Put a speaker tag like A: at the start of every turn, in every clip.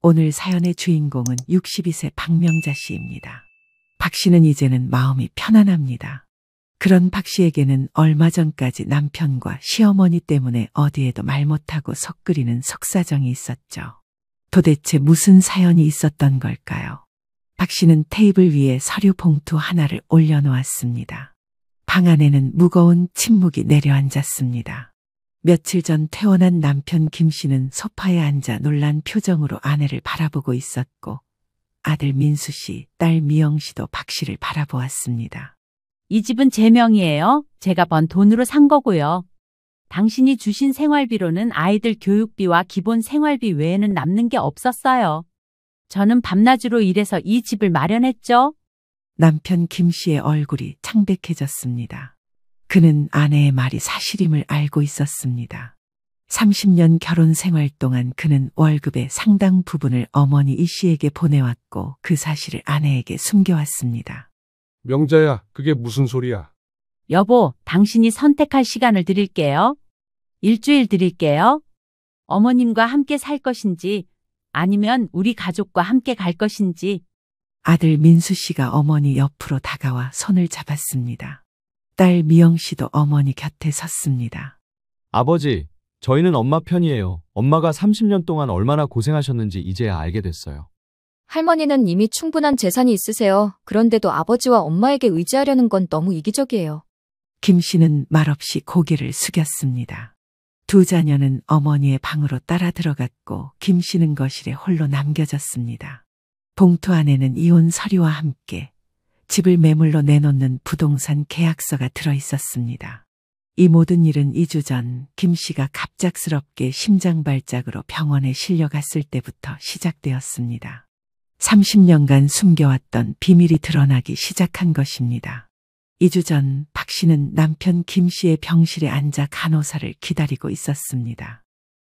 A: 오늘 사연의 주인공은 62세 박명자 씨입니다. 박 씨는 이제는 마음이 편안합니다. 그런 박 씨에게는 얼마 전까지 남편과 시어머니 때문에 어디에도 말 못하고 속 끓이는 속사정이 있었죠. 도대체 무슨 사연이 있었던 걸까요? 박 씨는 테이블 위에 서류 봉투 하나를 올려놓았습니다. 방 안에는 무거운 침묵이 내려앉았습니다. 며칠 전 퇴원한 남편 김 씨는 소파에 앉아 놀란 표정으로 아내를 바라보고 있었고 아들 민수 씨, 딸 미영 씨도 박 씨를 바라보았습니다.
B: 이 집은 제 명의예요. 제가 번 돈으로 산 거고요. 당신이 주신 생활비로는 아이들 교육비와 기본 생활비 외에는 남는 게 없었어요. 저는 밤낮으로 일해서 이 집을 마련했죠.
A: 남편 김 씨의 얼굴이 창백해졌습니다. 그는 아내의 말이 사실임을 알고 있었습니다. 30년 결혼 생활 동안 그는 월급의 상당 부분을 어머니 이 씨에게 보내왔고 그 사실을 아내에게 숨겨왔습니다.
C: 명자야, 그게 무슨 소리야?
B: 여보, 당신이 선택할 시간을 드릴게요. 일주일 드릴게요. 어머님과 함께 살 것인지 아니면 우리 가족과 함께 갈 것인지.
A: 아들 민수 씨가 어머니 옆으로 다가와 손을 잡았습니다. 딸 미영 씨도 어머니 곁에 섰습니다.
D: 아버지, 저희는 엄마 편이에요. 엄마가 30년 동안 얼마나 고생하셨는지 이제야 알게 됐어요.
E: 할머니는 이미 충분한 재산이 있으세요. 그런데도 아버지와 엄마에게 의지하려는 건 너무 이기적이에요.
A: 김 씨는 말없이 고개를 숙였습니다. 두 자녀는 어머니의 방으로 따라 들어갔고 김 씨는 거실에 홀로 남겨졌습니다. 봉투 안에는 이혼 서류와 함께 집을 매물로 내놓는 부동산 계약서가 들어 있었습니다. 이 모든 일은 2주 전 김 씨가 갑작스럽게 심장발작으로 병원에 실려갔을 때부터 시작되었습니다. 30년간 숨겨왔던 비밀이 드러나기 시작한 것입니다. 2주 전 박 씨는 남편 김 씨의 병실에 앉아 간호사를 기다리고 있었습니다.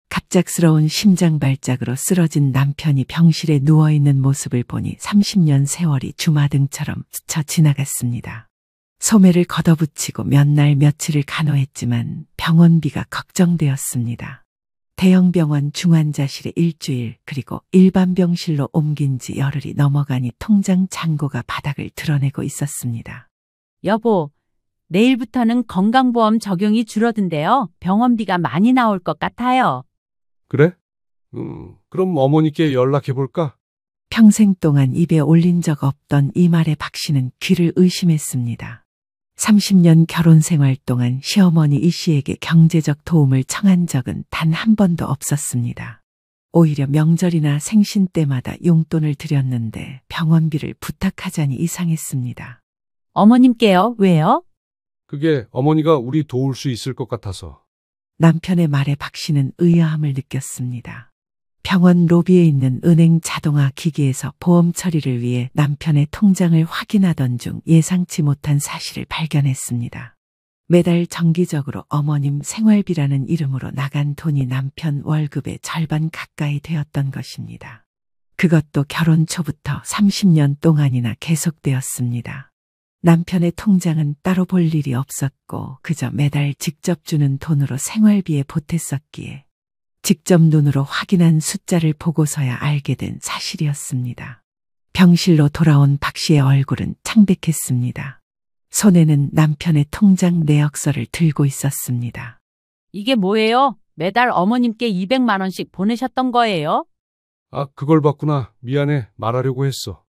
A: 갑작스러운 심장발작으로 쓰러진 남편이 병실에 누워있는 모습을 보니 30년 세월이 주마등처럼 스쳐 지나갔습니다. 소매를 걷어붙이고 몇 날 며칠을 간호했지만 병원비가 걱정되었습니다. 대형 병원 중환자실에 일주일 그리고 일반 병실로 옮긴 지 열흘이 넘어가니 통장 잔고가 바닥을 드러내고 있었습니다.
B: 여보, 내일부터는 건강보험 적용이 줄어든대요. 병원비가 많이 나올 것 같아요.
C: 그래? 그럼 어머니께 연락해볼까?
A: 평생 동안 입에 올린 적 없던 이 말에 박 씨는 귀를 의심했습니다. 30년 결혼 생활 동안 시어머니 이 씨에게 경제적 도움을 청한 적은 단 한 번도 없었습니다. 오히려 명절이나 생신 때마다 용돈을 드렸는데 병원비를 부탁하자니 이상했습니다.
B: 어머님께요? 왜요?
C: 그게 어머니가 우리 도울 수 있을 것 같아서.
A: 남편의 말에 박 씨는 의아함을 느꼈습니다. 병원 로비에 있는 은행 자동화 기기에서 보험 처리를 위해 남편의 통장을 확인하던 중 예상치 못한 사실을 발견했습니다. 매달 정기적으로 어머님 생활비라는 이름으로 나간 돈이 남편 월급의 절반 가까이 되었던 것입니다. 그것도 결혼 초부터 30년 동안이나 계속되었습니다. 남편의 통장은 따로 볼 일이 없었고 그저 매달 직접 주는 돈으로 생활비에 보탰었기에 직접 눈으로 확인한 숫자를 보고서야 알게 된 사실이었습니다. 병실로 돌아온 박 씨의 얼굴은 창백했습니다. 손에는 남편의 통장 내역서를 들고 있었습니다.
B: 이게 뭐예요? 매달 어머님께 200만 원씩 보내셨던 거예요?
C: 아, 그걸 봤구나. 미안해. 말하려고 했어.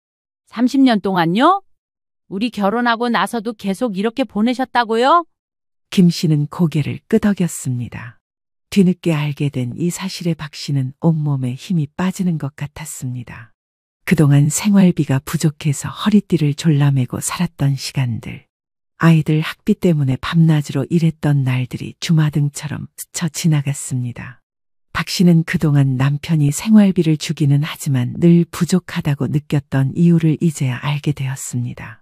B: 30년 동안요? 우리 결혼하고 나서도 계속 이렇게 보내셨다고요?
A: 김 씨는 고개를 끄덕였습니다. 뒤늦게 알게 된 이 사실에 박 씨는 온몸에 힘이 빠지는 것 같았습니다. 그동안 생활비가 부족해서 허리띠를 졸라매고 살았던 시간들, 아이들 학비 때문에 밤낮으로 일했던 날들이 주마등처럼 스쳐 지나갔습니다. 박 씨는 그동안 남편이 생활비를 주기는 하지만 늘 부족하다고 느꼈던 이유를 이제야 알게 되었습니다.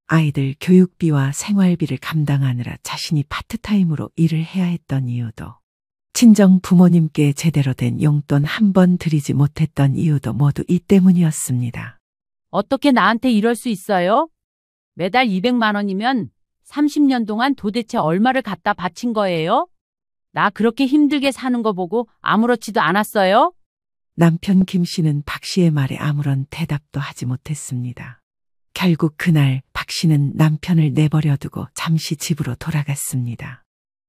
A: 아이들 교육비와 생활비를 감당하느라 자신이 파트타임으로 일을 해야 했던 이유도, 친정 부모님께 제대로 된 용돈 한 번 드리지 못했던 이유도 모두 이 때문이었습니다.
B: 어떻게 나한테 이럴 수 있어요? 매달 200만 원이면 30년 동안 도대체 얼마를 갖다 바친 거예요? 나 그렇게 힘들게 사는 거 보고 아무렇지도 않았어요?
A: 남편 김 씨는 박 씨의 말에 아무런 대답도 하지 못했습니다. 결국 그날 박 씨는 남편을 내버려 두고 잠시 집으로 돌아갔습니다.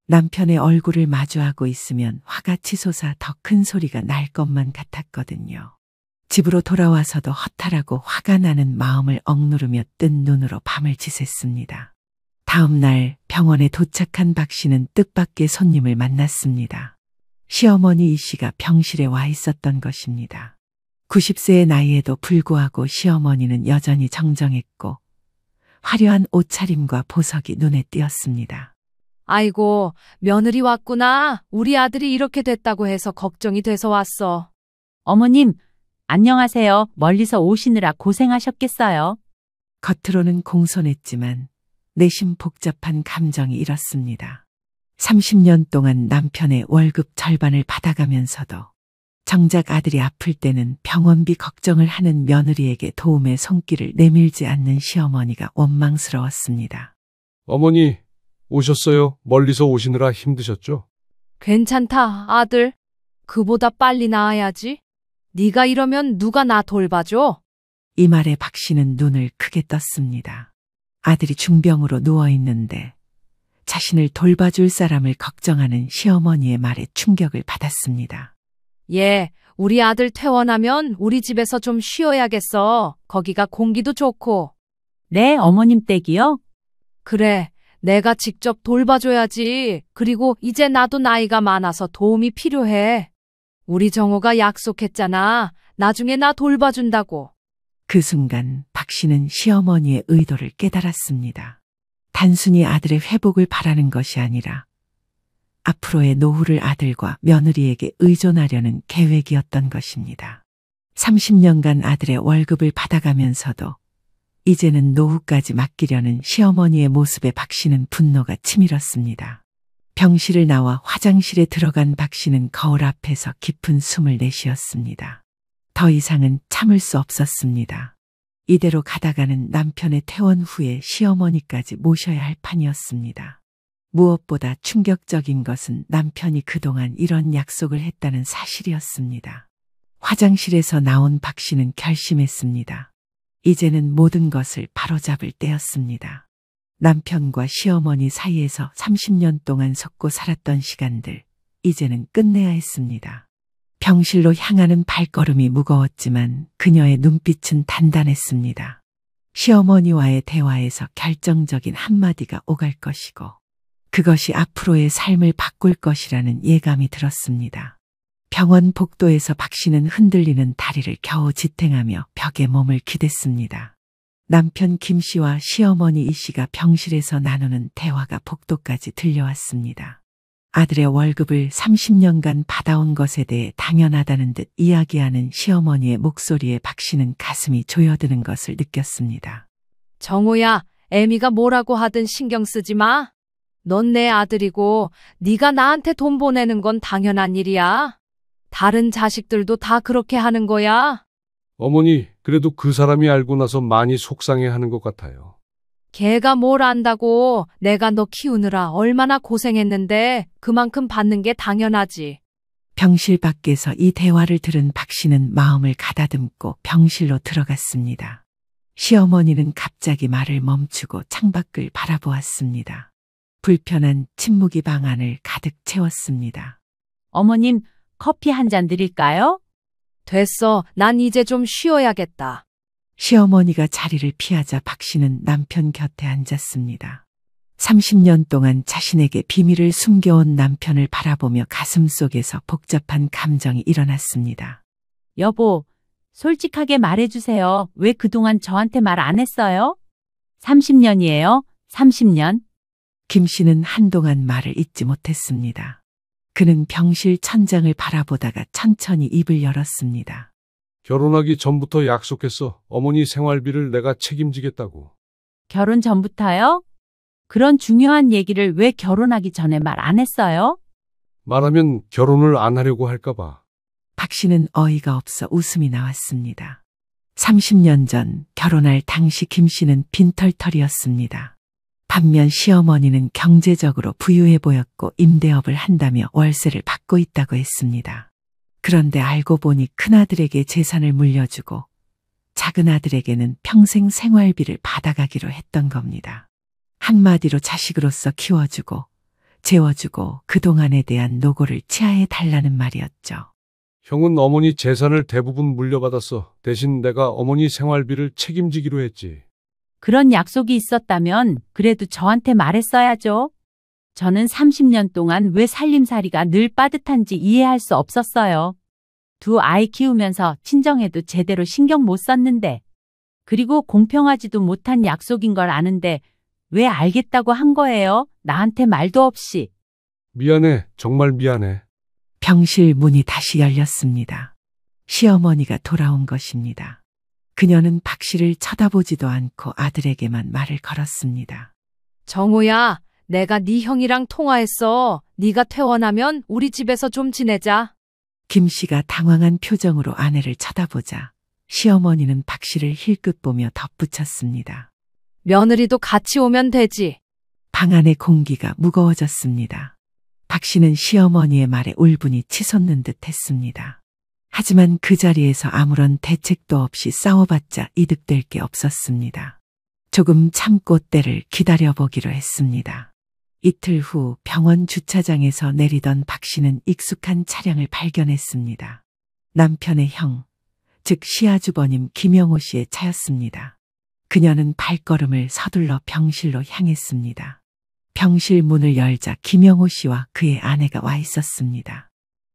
A: 남편의 얼굴을 마주하고 있으면 화가 치솟아 더 큰 소리가 날 것만 같았거든요. 집으로 돌아와서도 허탈하고 화가 나는 마음을 억누르며 뜬 눈으로 밤을 지샜습니다. 다음 날 병원에 도착한 박 씨는 뜻밖의 손님을 만났습니다. 시어머니 이 씨가 병실에 와 있었던 것입니다. 90세의 나이에도 불구하고 시어머니는 여전히 정정했고 화려한 옷차림과 보석이 눈에 띄었습니다.
F: 아이고, 며느리 왔구나. 우리 아들이 이렇게 됐다고 해서 걱정이 돼서 왔어.
B: 어머님, 안녕하세요. 멀리서 오시느라 고생하셨겠어요.
A: 겉으로는 공손했지만 내심 복잡한 감정이 일었습니다. 30년 동안 남편의 월급 절반을 받아가면서도 정작 아들이 아플 때는 병원비 걱정을 하는 며느리에게 도움의 손길을 내밀지 않는 시어머니가 원망스러웠습니다.
C: 어머니, 오셨어요? 멀리서 오시느라 힘드셨죠?
F: 괜찮다, 아들. 그보다 빨리 나아야지. 네가 이러면 누가 나 돌봐줘?
A: 이 말에 박 씨는 눈을 크게 떴습니다. 아들이 중병으로 누워있는데 자신을 돌봐줄 사람을 걱정하는 시어머니의 말에 충격을 받았습니다.
F: 예, 우리 아들 퇴원하면 우리 집에서 좀 쉬어야겠어. 거기가 공기도 좋고.
B: 네, 어머님 댁이요?
F: 그래, 내가 직접 돌봐줘야지. 그리고 이제 나도 나이가 많아서 도움이 필요해. 우리 정호가 약속했잖아. 나중에 나 돌봐준다고.
A: 그 순간 박 씨는 시어머니의 의도를 깨달았습니다. 단순히 아들의 회복을 바라는 것이 아니라 앞으로의 노후를 아들과 며느리에게 의존하려는 계획이었던 것입니다. 30년간 아들의 월급을 받아가면서도 이제는 노후까지 맡기려는 시어머니의 모습에 박 씨는 분노가 치밀었습니다. 병실을 나와 화장실에 들어간 박 씨는 거울 앞에서 깊은 숨을 내쉬었습니다. 더 이상은 참을 수 없었습니다. 이대로 가다가는 남편의 퇴원 후에 시어머니까지 모셔야 할 판이었습니다. 무엇보다 충격적인 것은 남편이 그동안 이런 약속을 했다는 사실이었습니다. 화장실에서 나온 박 씨는 결심했습니다. 이제는 모든 것을 바로잡을 때였습니다. 남편과 시어머니 사이에서 30년 동안 속고 살았던 시간들, 이제는 끝내야 했습니다. 병실로 향하는 발걸음이 무거웠지만 그녀의 눈빛은 단단했습니다. 시어머니와의 대화에서 결정적인 한마디가 오갈 것이고 그것이 앞으로의 삶을 바꿀 것이라는 예감이 들었습니다. 병원 복도에서 박 씨는 흔들리는 다리를 겨우 지탱하며 벽에 몸을 기댔습니다. 남편 김 씨와 시어머니 이 씨가 병실에서 나누는 대화가 복도까지 들려왔습니다. 아들의 월급을 30년간 받아온 것에 대해 당연하다는 듯 이야기하는 시어머니의 목소리에 박 씨는 가슴이 조여드는 것을 느꼈습니다.
F: 정호야, 애미가 뭐라고 하든 신경 쓰지 마. 넌 내 아들이고 네가 나한테 돈 보내는 건 당연한 일이야. 다른 자식들도 다 그렇게 하는 거야.
C: 어머니, 그래도 그 사람이 알고 나서 많이 속상해하는 것 같아요.
F: 걔가 뭘 안다고. 내가 너 키우느라 얼마나 고생했는데 그만큼 받는 게 당연하지.
A: 병실 밖에서 이 대화를 들은 박 씨는 마음을 가다듬고 병실로 들어갔습니다. 시어머니는 갑자기 말을 멈추고 창밖을 바라보았습니다. 불편한 침묵이 방 안을 가득 채웠습니다.
B: 어머님, 커피 한 잔 드릴까요?
F: 됐어. 난 이제 좀 쉬어야겠다.
A: 시어머니가 자리를 피하자 박 씨는 남편 곁에 앉았습니다. 30년 동안 자신에게 비밀을 숨겨온 남편을 바라보며 가슴속에서 복잡한 감정이 일어났습니다.
B: 여보, 솔직하게 말해주세요. 왜 그동안 저한테 말 안 했어요? 30년이에요. 30년.
A: 김 씨는 한동안 말을 잇지 못했습니다. 그는 병실 천장을 바라보다가 천천히 입을 열었습니다.
C: 결혼하기 전부터 약속했어. 어머니 생활비를 내가 책임지겠다고.
B: 결혼 전부터요? 그런 중요한 얘기를 왜 결혼하기 전에 말 안 했어요?
C: 말하면 결혼을 안 하려고 할까 봐.
A: 박 씨는 어이가 없어 웃음이 나왔습니다. 30년 전 결혼할 당시 김 씨는 빈털털이었습니다. 반면 시어머니는 경제적으로 부유해 보였고 임대업을 한다며 월세를 받고 있다고 했습니다. 그런데 알고 보니 큰아들에게 재산을 물려주고 작은아들에게는 평생 생활비를 받아가기로 했던 겁니다. 한마디로 자식으로서 키워주고 재워주고 그동안에 대한 노고를 치하해 달라는 말이었죠.
C: 형은 어머니 재산을 대부분 물려받았어. 대신 내가 어머니 생활비를 책임지기로 했지.
B: 그런 약속이 있었다면 그래도 저한테 말했어야죠. 저는 30년 동안 왜 살림살이가 늘 빠듯한지 이해할 수 없었어요. 두 아이 키우면서 친정에도 제대로 신경 못 썼는데, 그리고 공평하지도 못한 약속인 걸 아는데 왜 알겠다고 한 거예요? 나한테 말도 없이.
C: 미안해. 정말 미안해.
A: 병실 문이 다시 열렸습니다. 시어머니가 돌아온 것입니다. 그녀는 박 씨를 쳐다보지도 않고 아들에게만 말을 걸었습니다.
F: 정우야, 내가 네 형이랑 통화했어. 네가 퇴원하면 우리 집에서 좀 지내자.
A: 김 씨가 당황한 표정으로 아내를 쳐다보자 시어머니는 박 씨를 힐끗 보며 덧붙였습니다.
F: 며느리도 같이 오면 되지.
A: 방 안의 공기가 무거워졌습니다. 박 씨는 시어머니의 말에 울분이 치솟는 듯 했습니다. 하지만 그 자리에서 아무런 대책도 없이 싸워봤자 이득될 게 없었습니다. 조금 참고 때를 기다려보기로 했습니다. 이틀 후 병원 주차장에서 내리던 박 씨는 익숙한 차량을 발견했습니다. 남편의 형, 즉 시아주버님 김영호 씨의 차였습니다. 그녀는 발걸음을 서둘러 병실로 향했습니다. 병실 문을 열자 김영호 씨와 그의 아내가 와 있었습니다.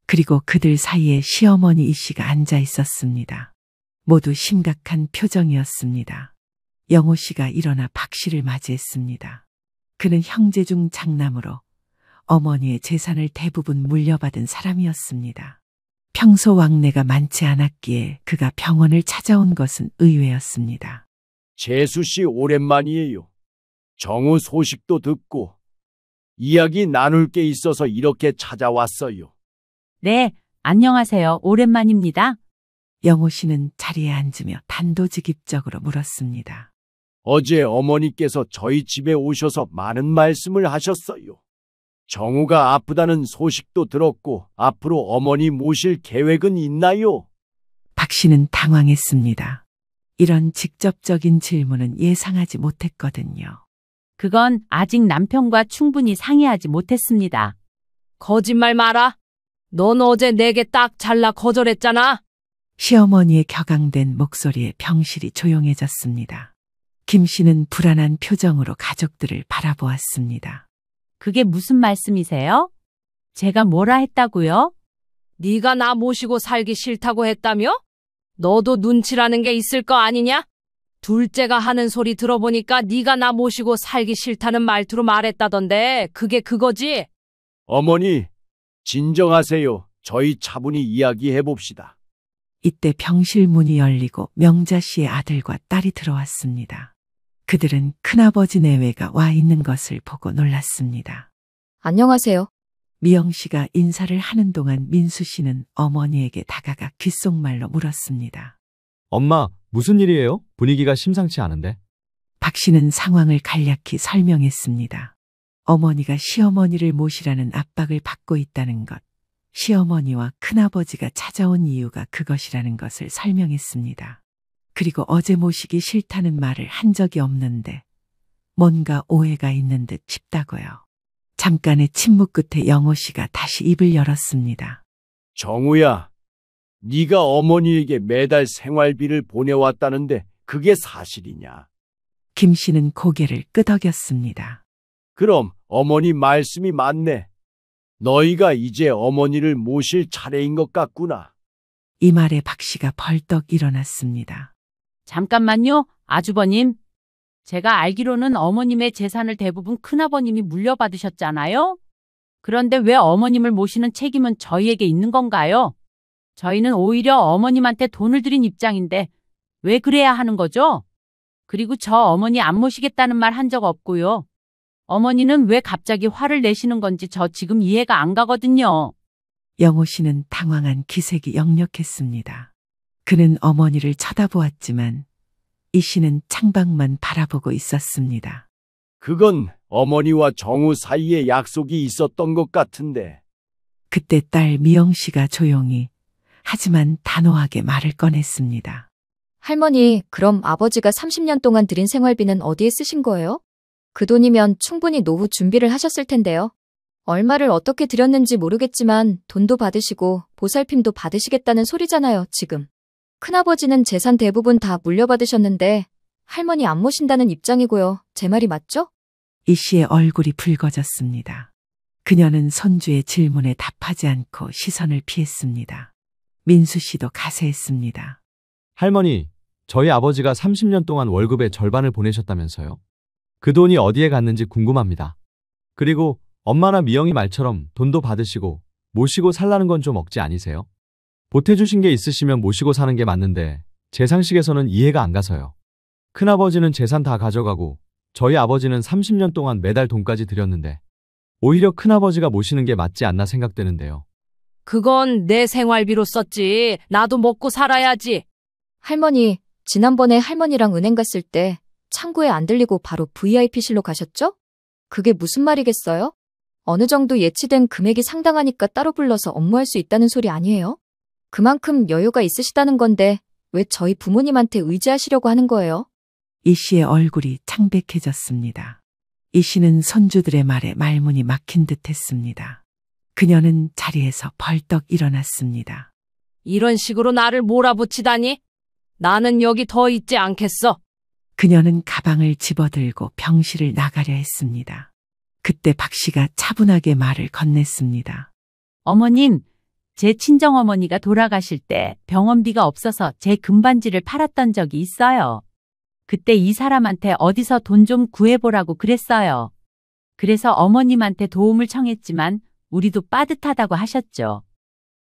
A: 그리고 그들 사이에 시어머니 이 씨가 앉아 있었습니다. 모두 심각한 표정이었습니다. 영호 씨가 일어나 박 씨를 맞이했습니다. 그는 형제 중 장남으로 어머니의 재산을 대부분 물려받은 사람이었습니다. 평소 왕래가 많지 않았기에 그가 병원을 찾아온 것은 의외였습니다.
G: 재수 씨 오랜만이에요. 정우 소식도 듣고 이야기 나눌 게 있어서 이렇게 찾아왔어요.
B: 네, 안녕하세요. 오랜만입니다.
A: 영호 씨는 자리에 앉으며 단도직입적으로 물었습니다.
G: 어제 어머니께서 저희 집에 오셔서 많은 말씀을 하셨어요. 정우가 아프다는 소식도 들었고 앞으로 어머니 모실 계획은 있나요?
A: 박 씨는 당황했습니다. 이런 직접적인 질문은 예상하지 못했거든요.
B: 그건 아직 남편과 충분히 상의하지 못했습니다.
F: 거짓말 마라. 넌 어제 내게 딱 잘라 거절했잖아.
A: 시어머니의 격앙된 목소리에 병실이 조용해졌습니다. 김 씨는 불안한 표정으로 가족들을 바라보았습니다.
B: 그게 무슨 말씀이세요? 제가 뭐라 했다고요?
F: 네가 나 모시고 살기 싫다고 했다며? 너도 눈치라는 게 있을 거 아니냐? 둘째가 하는 소리 들어보니까 네가 나 모시고 살기 싫다는 말투로 말했다던데 그게 그거지?
G: 어머니, 진정하세요. 저희 차분히 이야기해 봅시다.
A: 이때 병실 문이 열리고 명자 씨의 아들과 딸이 들어왔습니다. 그들은 큰아버지 내외가 와 있는 것을 보고 놀랐습니다.
E: 안녕하세요.
A: 미영 씨가 인사를 하는 동안 민수 씨는 어머니에게 다가가 귓속말로 물었습니다.
D: 엄마, 무슨 일이에요? 분위기가 심상치 않은데.
A: 박 씨는 상황을 간략히 설명했습니다. 어머니가 시어머니를 모시라는 압박을 받고 있다는 것, 시어머니와 큰아버지가 찾아온 이유가 그것이라는 것을 설명했습니다. 그리고 어제 모시기 싫다는 말을 한 적이 없는데 뭔가 오해가 있는 듯 싶다고요. 잠깐의 침묵 끝에 영호 씨가 다시 입을 열었습니다.
G: 정우야, 네가 어머니에게 매달 생활비를 보내왔다는데 그게 사실이냐?
A: 김 씨는 고개를 끄덕였습니다.
G: 그럼 어머니 말씀이 맞네. 너희가 이제 어머니를 모실 차례인 것 같구나.
A: 이 말에 박 씨가 벌떡 일어났습니다.
B: 잠깐만요, 아주버님. 제가 알기로는 어머님의 재산을 대부분 큰아버님이 물려받으셨잖아요? 그런데 왜 어머님을 모시는 책임은 저희에게 있는 건가요? 저희는 오히려 어머님한테 돈을 드린 입장인데 왜 그래야 하는 거죠? 그리고 저 어머니 안 모시겠다는 말 한 적 없고요. 어머니는 왜 갑자기 화를 내시는 건지 저 지금 이해가 안 가거든요.
A: 영호 씨는 당황한 기색이 역력했습니다. 그는 어머니를 쳐다보았지만 이 씨는 창밖만 바라보고 있었습니다.
G: 그건 어머니와 정우 사이에 약속이 있었던 것 같은데.
A: 그때 딸 미영 씨가 조용히 하지만 단호하게 말을 꺼냈습니다.
E: 할머니, 그럼 아버지가 30년 동안 들인 생활비는 어디에 쓰신 거예요? 그 돈이면 충분히 노후 준비를 하셨을 텐데요. 얼마를 어떻게 들였는지 모르겠지만 돈도 받으시고 보살핌도 받으시겠다는 소리잖아요, 지금. 큰아버지는 재산 대부분 다 물려받으셨는데 할머니 안 모신다는 입장이고요. 제 말이 맞죠?
A: 이 씨의 얼굴이 붉어졌습니다. 그녀는 손주의 질문에 답하지 않고 시선을 피했습니다. 민수 씨도 가세했습니다.
D: 할머니, 저희 아버지가 30년 동안 월급의 절반을 보내셨다면서요. 그 돈이 어디에 갔는지 궁금합니다. 그리고 엄마나 미영이 말처럼 돈도 받으시고 모시고 살라는 건 좀 억지 아니세요? 보태주신 게 있으시면 모시고 사는 게 맞는데 제 상식에서는 이해가 안 가서요. 큰아버지는 재산 다 가져가고 저희 아버지는 30년 동안 매달 돈까지 드렸는데 오히려 큰아버지가 모시는 게 맞지 않나 생각되는데요.
F: 그건 내 생활비로 썼지. 나도 먹고 살아야지.
E: 할머니, 지난번에 할머니랑 은행 갔을 때 창구에 안 들리고 바로 VIP실로 가셨죠? 그게 무슨 말이겠어요? 어느 정도 예치된 금액이 상당하니까 따로 불러서 업무할 수 있다는 소리 아니에요? 그만큼 여유가 있으시다는 건데 왜 저희 부모님한테 의지하시려고 하는 거예요?
A: 이 씨의 얼굴이 창백해졌습니다. 이 씨는 손주들의 말에 말문이 막힌 듯 했습니다. 그녀는 자리에서 벌떡 일어났습니다.
F: 이런 식으로 나를 몰아붙이다니? 나는 여기 더 있지 않겠어.
A: 그녀는 가방을 집어들고 병실을 나가려 했습니다. 그때 박 씨가 차분하게 말을 건넸습니다.
B: 어머님, 제 친정어머니가 돌아가실 때 병원비가 없어서 제 금반지를 팔았던 적이 있어요. 그때 이 사람한테 어디서 돈 좀 구해보라고 그랬어요. 그래서 어머님한테 도움을 청했지만 우리도 빠듯하다고 하셨죠.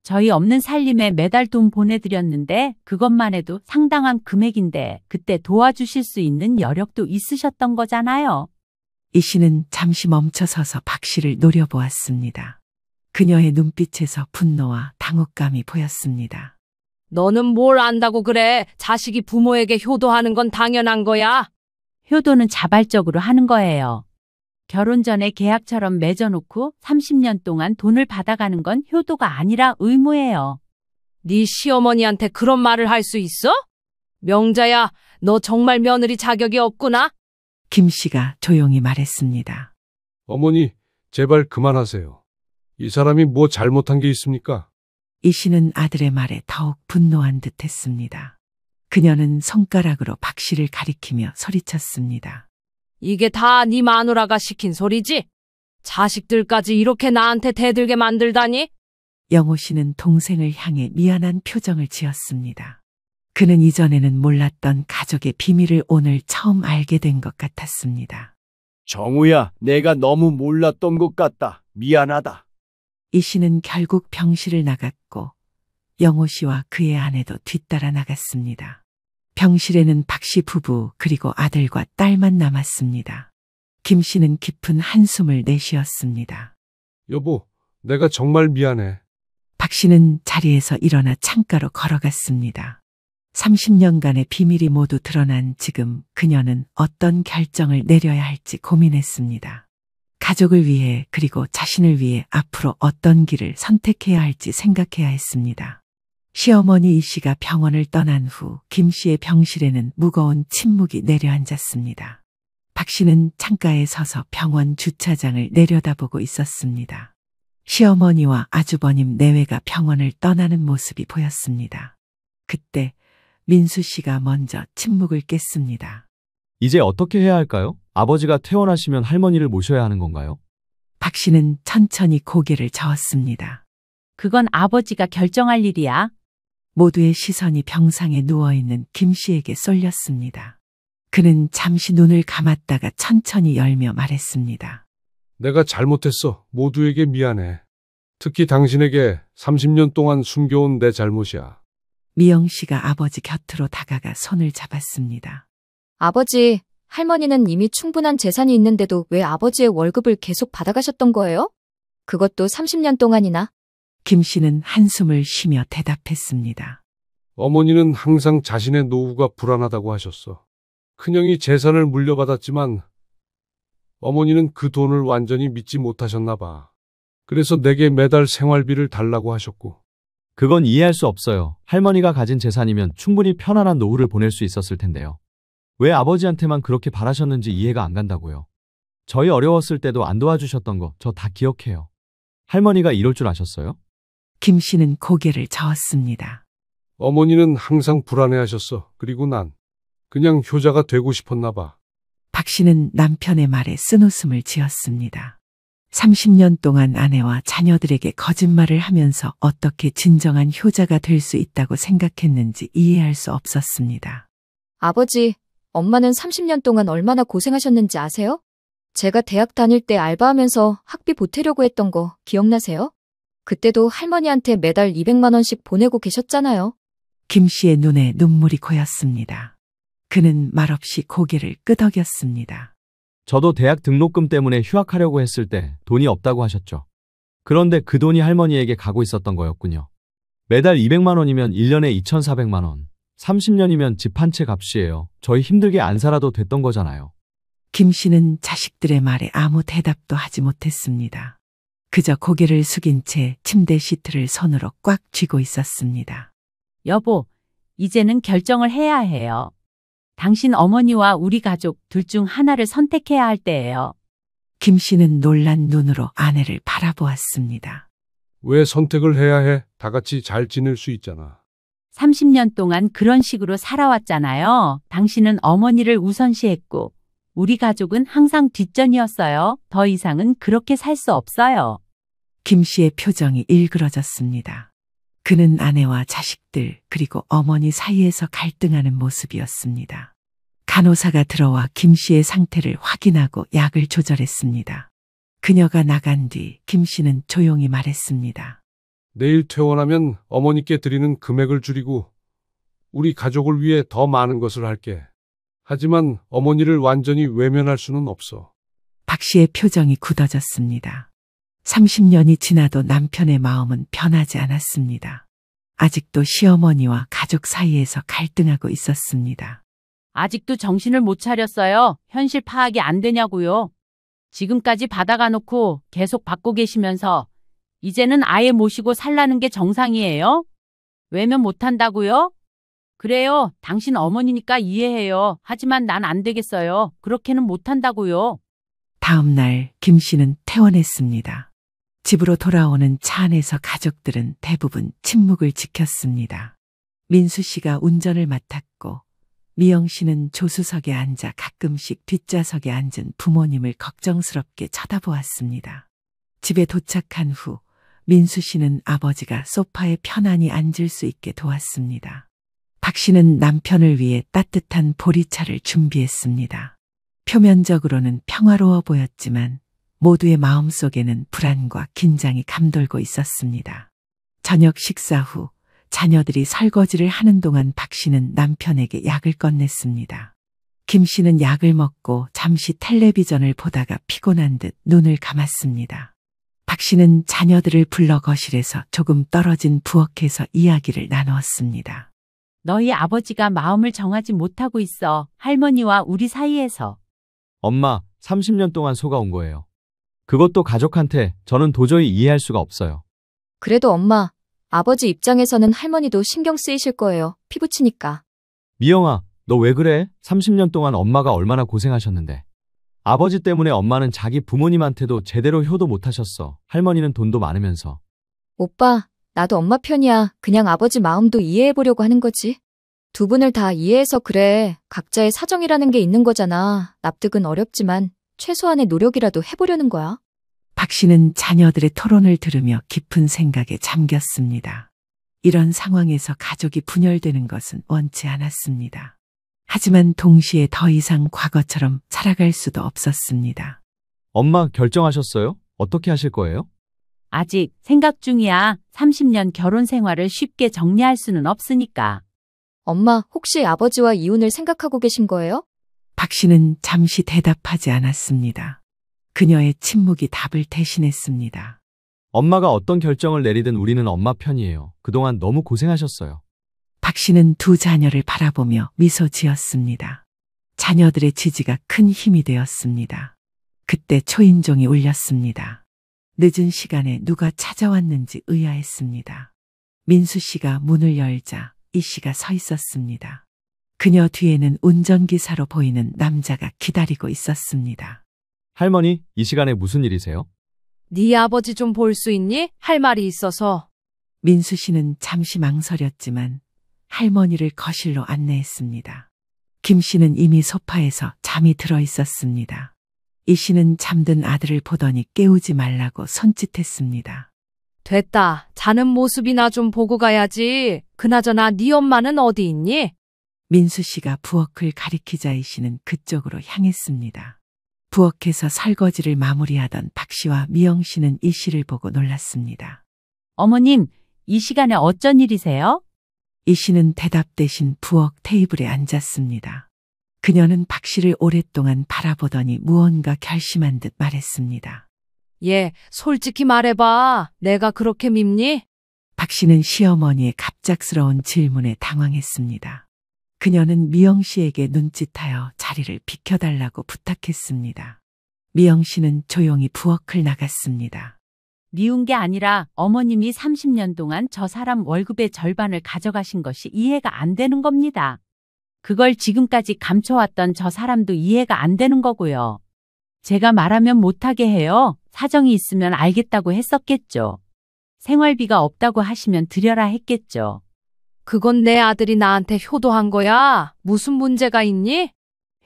B: 저희 없는 살림에 매달 돈 보내드렸는데 그것만 해도 상당한 금액인데 그때 도와주실 수 있는 여력도 있으셨던 거잖아요.
A: 이 씨는 잠시 멈춰서서 박 씨를 노려보았습니다. 그녀의 눈빛에서 분노와 당혹감이 보였습니다.
F: 너는 뭘 안다고 그래. 자식이 부모에게 효도하는 건 당연한 거야.
B: 효도는 자발적으로 하는 거예요. 결혼 전에 계약처럼 맺어놓고 30년 동안 돈을 받아가는 건 효도가 아니라 의무예요.
F: 네 시어머니한테 그런 말을 할 수 있어? 명자야, 너 정말 며느리 자격이 없구나.
A: 김 씨가 조용히 말했습니다.
C: 어머니, 제발 그만하세요. 이 사람이 뭐 잘못한 게 있습니까?
A: 이 씨는 아들의 말에 더욱 분노한 듯 했습니다. 그녀는 손가락으로 박 씨를 가리키며 소리쳤습니다.
F: 이게 다 네 마누라가 시킨 소리지? 자식들까지 이렇게 나한테 대들게 만들다니?
A: 영호 씨는 동생을 향해 미안한 표정을 지었습니다. 그는 이전에는 몰랐던 가족의 비밀을 오늘 처음 알게 된 것 같았습니다.
G: 정우야, 내가 너무 몰랐던 것 같다. 미안하다.
A: 이 씨는 결국 병실을 나갔고 영호 씨와 그의 아내도 뒤따라 나갔습니다. 병실에는 박 씨 부부 그리고 아들과 딸만 남았습니다. 김 씨는 깊은 한숨을 내쉬었습니다.
C: 여보, 내가 정말 미안해.
A: 박 씨는 자리에서 일어나 창가로 걸어갔습니다. 30년간의 비밀이 모두 드러난 지금 그녀는 어떤 결정을 내려야 할지 고민했습니다. 가족을 위해 그리고 자신을 위해 앞으로 어떤 길을 선택해야 할지 생각해야 했습니다. 시어머니 이 씨가 병원을 떠난 후 김 씨의 병실에는 무거운 침묵이 내려앉았습니다. 박 씨는 창가에 서서 병원 주차장을 내려다보고 있었습니다. 시어머니와 아주버님 내외가 병원을 떠나는 모습이 보였습니다. 그때 민수 씨가 먼저 침묵을 깼습니다.
D: 이제 어떻게 해야 할까요? 아버지가 퇴원하시면 할머니를 모셔야 하는 건가요?
A: 박 씨는 천천히 고개를 저었습니다.
B: 그건 아버지가 결정할 일이야.
A: 모두의 시선이 병상에 누워있는 김 씨에게 쏠렸습니다. 그는 잠시 눈을 감았다가 천천히 열며 말했습니다.
C: 내가 잘못했어. 모두에게 미안해. 특히 당신에게 30년 동안 숨겨온 내 잘못이야.
A: 미영 씨가 아버지 곁으로 다가가 손을 잡았습니다.
E: 아버지, 할머니는 이미 충분한 재산이 있는데도 왜 아버지의 월급을 계속 받아가셨던 거예요? 그것도 30년 동안이나.
A: 김 씨는 한숨을 쉬며 대답했습니다.
C: 어머니는 항상 자신의 노후가 불안하다고 하셨어. 큰형이 재산을 물려받았지만 어머니는 그 돈을 완전히 믿지 못하셨나 봐. 그래서 내게 매달 생활비를 달라고 하셨고.
D: 그건 이해할 수 없어요. 할머니가 가진 재산이면 충분히 편안한 노후를 보낼 수 있었을 텐데요. 왜 아버지한테만 그렇게 바라셨는지 이해가 안 간다고요. 저희 어려웠을 때도 안 도와주셨던 거 저 다 기억해요. 할머니가 이럴 줄 아셨어요?
A: 김 씨는 고개를 저었습니다.
C: 어머니는 항상 불안해하셨어. 그리고 난 그냥 효자가 되고 싶었나 봐.
A: 박 씨는 남편의 말에 쓴웃음을 지었습니다. 30년 동안 아내와 자녀들에게 거짓말을 하면서 어떻게 진정한 효자가 될 수 있다고 생각했는지 이해할 수 없었습니다.
E: 아버지, 엄마는 30년 동안 얼마나 고생하셨는지 아세요? 제가 대학 다닐 때 알바하면서 학비 보태려고 했던 거 기억나세요? 그때도 할머니한테 매달 200만 원씩 보내고 계셨잖아요.
A: 김 씨의 눈에 눈물이 고였습니다. 그는 말없이 고개를 끄덕였습니다.
D: 저도 대학 등록금 때문에 휴학하려고 했을 때 돈이 없다고 하셨죠. 그런데 그 돈이 할머니에게 가고 있었던 거였군요. 매달 200만 원이면 1년에 2,400만 원. 30년이면 집 한 채 값이에요. 저희 힘들게 안 살아도 됐던 거잖아요.
A: 김 씨는 자식들의 말에 아무 대답도 하지 못했습니다. 그저 고개를 숙인 채 침대 시트를 손으로 꽉 쥐고 있었습니다.
B: 여보, 이제는 결정을 해야 해요. 당신 어머니와 우리 가족 둘 중 하나를 선택해야 할 때예요.
A: 김 씨는 놀란 눈으로 아내를 바라보았습니다.
C: 왜 선택을 해야 해? 다 같이 잘 지낼 수 있잖아.
B: 30년 동안 그런 식으로 살아왔잖아요. 당신은 어머니를 우선시했고 우리 가족은 항상 뒷전이었어요. 더 이상은 그렇게 살 수 없어요.
A: 김 씨의 표정이 일그러졌습니다. 그는 아내와 자식들 그리고 어머니 사이에서 갈등하는 모습이었습니다. 간호사가 들어와 김 씨의 상태를 확인하고 약을 조절했습니다. 그녀가 나간 뒤 김 씨는 조용히 말했습니다.
C: 내일 퇴원하면 어머니께 드리는 금액을 줄이고 우리 가족을 위해 더 많은 것을 할게. 하지만 어머니를 완전히 외면할 수는 없어.
A: 박 씨의 표정이 굳어졌습니다. 30년이 지나도 남편의 마음은 변하지 않았습니다. 아직도 시어머니와 가족 사이에서 갈등하고 있었습니다.
B: 아직도 정신을 못 차렸어요. 현실 파악이 안 되냐고요. 지금까지 받아가 놓고 계속 받고 계시면서 이제는 아예 모시고 살라는 게 정상이에요? 외면 못 한다고요? 그래요. 당신 어머니니까 이해해요. 하지만 난 안 되겠어요. 그렇게는 못 한다고요.
A: 다음 날 김 씨는 퇴원했습니다. 집으로 돌아오는 차 안에서 가족들은 대부분 침묵을 지켰습니다. 민수 씨가 운전을 맡았고 미영 씨는 조수석에 앉아 가끔씩 뒷좌석에 앉은 부모님을 걱정스럽게 쳐다보았습니다. 집에 도착한 후 민수 씨는 아버지가 소파에 편안히 앉을 수 있게 도왔습니다. 박 씨는 남편을 위해 따뜻한 보리차를 준비했습니다. 표면적으로는 평화로워 보였지만 모두의 마음속에는 불안과 긴장이 감돌고 있었습니다. 저녁 식사 후 자녀들이 설거지를 하는 동안 박 씨는 남편에게 약을 건넸습니다. 김 씨는 약을 먹고 잠시 텔레비전을 보다가 피곤한 듯 눈을 감았습니다. 박 씨는 자녀들을 불러 거실에서 조금 떨어진 부엌에서 이야기를 나누었습니다.
B: 너희 아버지가 마음을 정하지 못하고 있어. 할머니와 우리 사이에서.
D: 엄마, 30년 동안 속아온 거예요. 그것도 가족한테 저는 도저히 이해할 수가 없어요.
E: 그래도 엄마, 아버지 입장에서는 할머니도 신경 쓰이실 거예요. 피부치니까.
D: 미영아, 너 왜 그래? 30년 동안 엄마가 얼마나 고생하셨는데. 아버지 때문에 엄마는 자기 부모님한테도 제대로 효도 못하셨어. 할머니는 돈도 많으면서.
E: 오빠, 나도 엄마 편이야. 그냥 아버지 마음도 이해해보려고 하는 거지. 두 분을 다 이해해서 그래. 각자의 사정이라는 게 있는 거잖아. 납득은 어렵지만 최소한의 노력이라도 해보려는 거야.
A: 박 씨는 자녀들의 토론을 들으며 깊은 생각에 잠겼습니다. 이런 상황에서 가족이 분열되는 것은 원치 않았습니다. 하지만 동시에 더 이상 과거처럼 살아갈 수도 없었습니다.
D: 엄마 결정하셨어요? 어떻게 하실 거예요?
B: 아직 생각 중이야. 30년 결혼 생활을 쉽게 정리할 수는 없으니까.
E: 엄마, 혹시 아버지와 이혼을 생각하고 계신 거예요?
A: 박 씨는 잠시 대답하지 않았습니다. 그녀의 침묵이 답을 대신했습니다.
D: 엄마가 어떤 결정을 내리든 우리는 엄마 편이에요. 그동안 너무 고생하셨어요.
A: 박 씨는 두 자녀를 바라보며 미소 지었습니다. 자녀들의 지지가 큰 힘이 되었습니다. 그때 초인종이 울렸습니다. 늦은 시간에 누가 찾아왔는지 의아했습니다. 민수 씨가 문을 열자 이 씨가 서 있었습니다. 그녀 뒤에는 운전기사로 보이는 남자가 기다리고 있었습니다.
D: 할머니, 이 시간에 무슨 일이세요?
F: 네 아버지 좀 볼 수 있니? 할 말이 있어서.
A: 민수 씨는 잠시 망설였지만 할머니를 거실로 안내했습니다. 김 씨는 이미 소파에서 잠이 들어 있었습니다. 이 씨는 잠든 아들을 보더니 깨우지 말라고 손짓했습니다.
F: 됐다. 자는 모습이나 좀 보고 가야지. 그나저나 네 엄마는 어디 있니?
A: 민수 씨가 부엌을 가리키자 이 씨는 그쪽으로 향했습니다. 부엌에서 설거지를 마무리하던 박 씨와 미영 씨는 이 씨를 보고 놀랐습니다.
B: 어머님, 이 시간에 어쩐 일이세요?
A: 이 씨는 대답 대신 부엌 테이블에 앉았습니다. 그녀는 박 씨를 오랫동안 바라보더니 무언가 결심한 듯 말했습니다.
F: 예, 솔직히 말해봐. 내가 그렇게 밉니?
A: 박 씨는 시어머니의 갑작스러운 질문에 당황했습니다. 그녀는 미영 씨에게 눈짓하여 자리를 비켜달라고 부탁했습니다. 미영 씨는 조용히 부엌을 나갔습니다.
B: 미운 게 아니라 어머님이 30년 동안 저 사람 월급의 절반을 가져가신 것이 이해가 안 되는 겁니다. 그걸 지금까지 감춰왔던 저 사람도 이해가 안 되는 거고요. 제가 말하면 못하게 해요. 사정이 있으면 알겠다고 했었겠죠. 생활비가 없다고 하시면 드려라 했겠죠.
F: 그건 내 아들이 나한테 효도한 거야. 무슨 문제가 있니?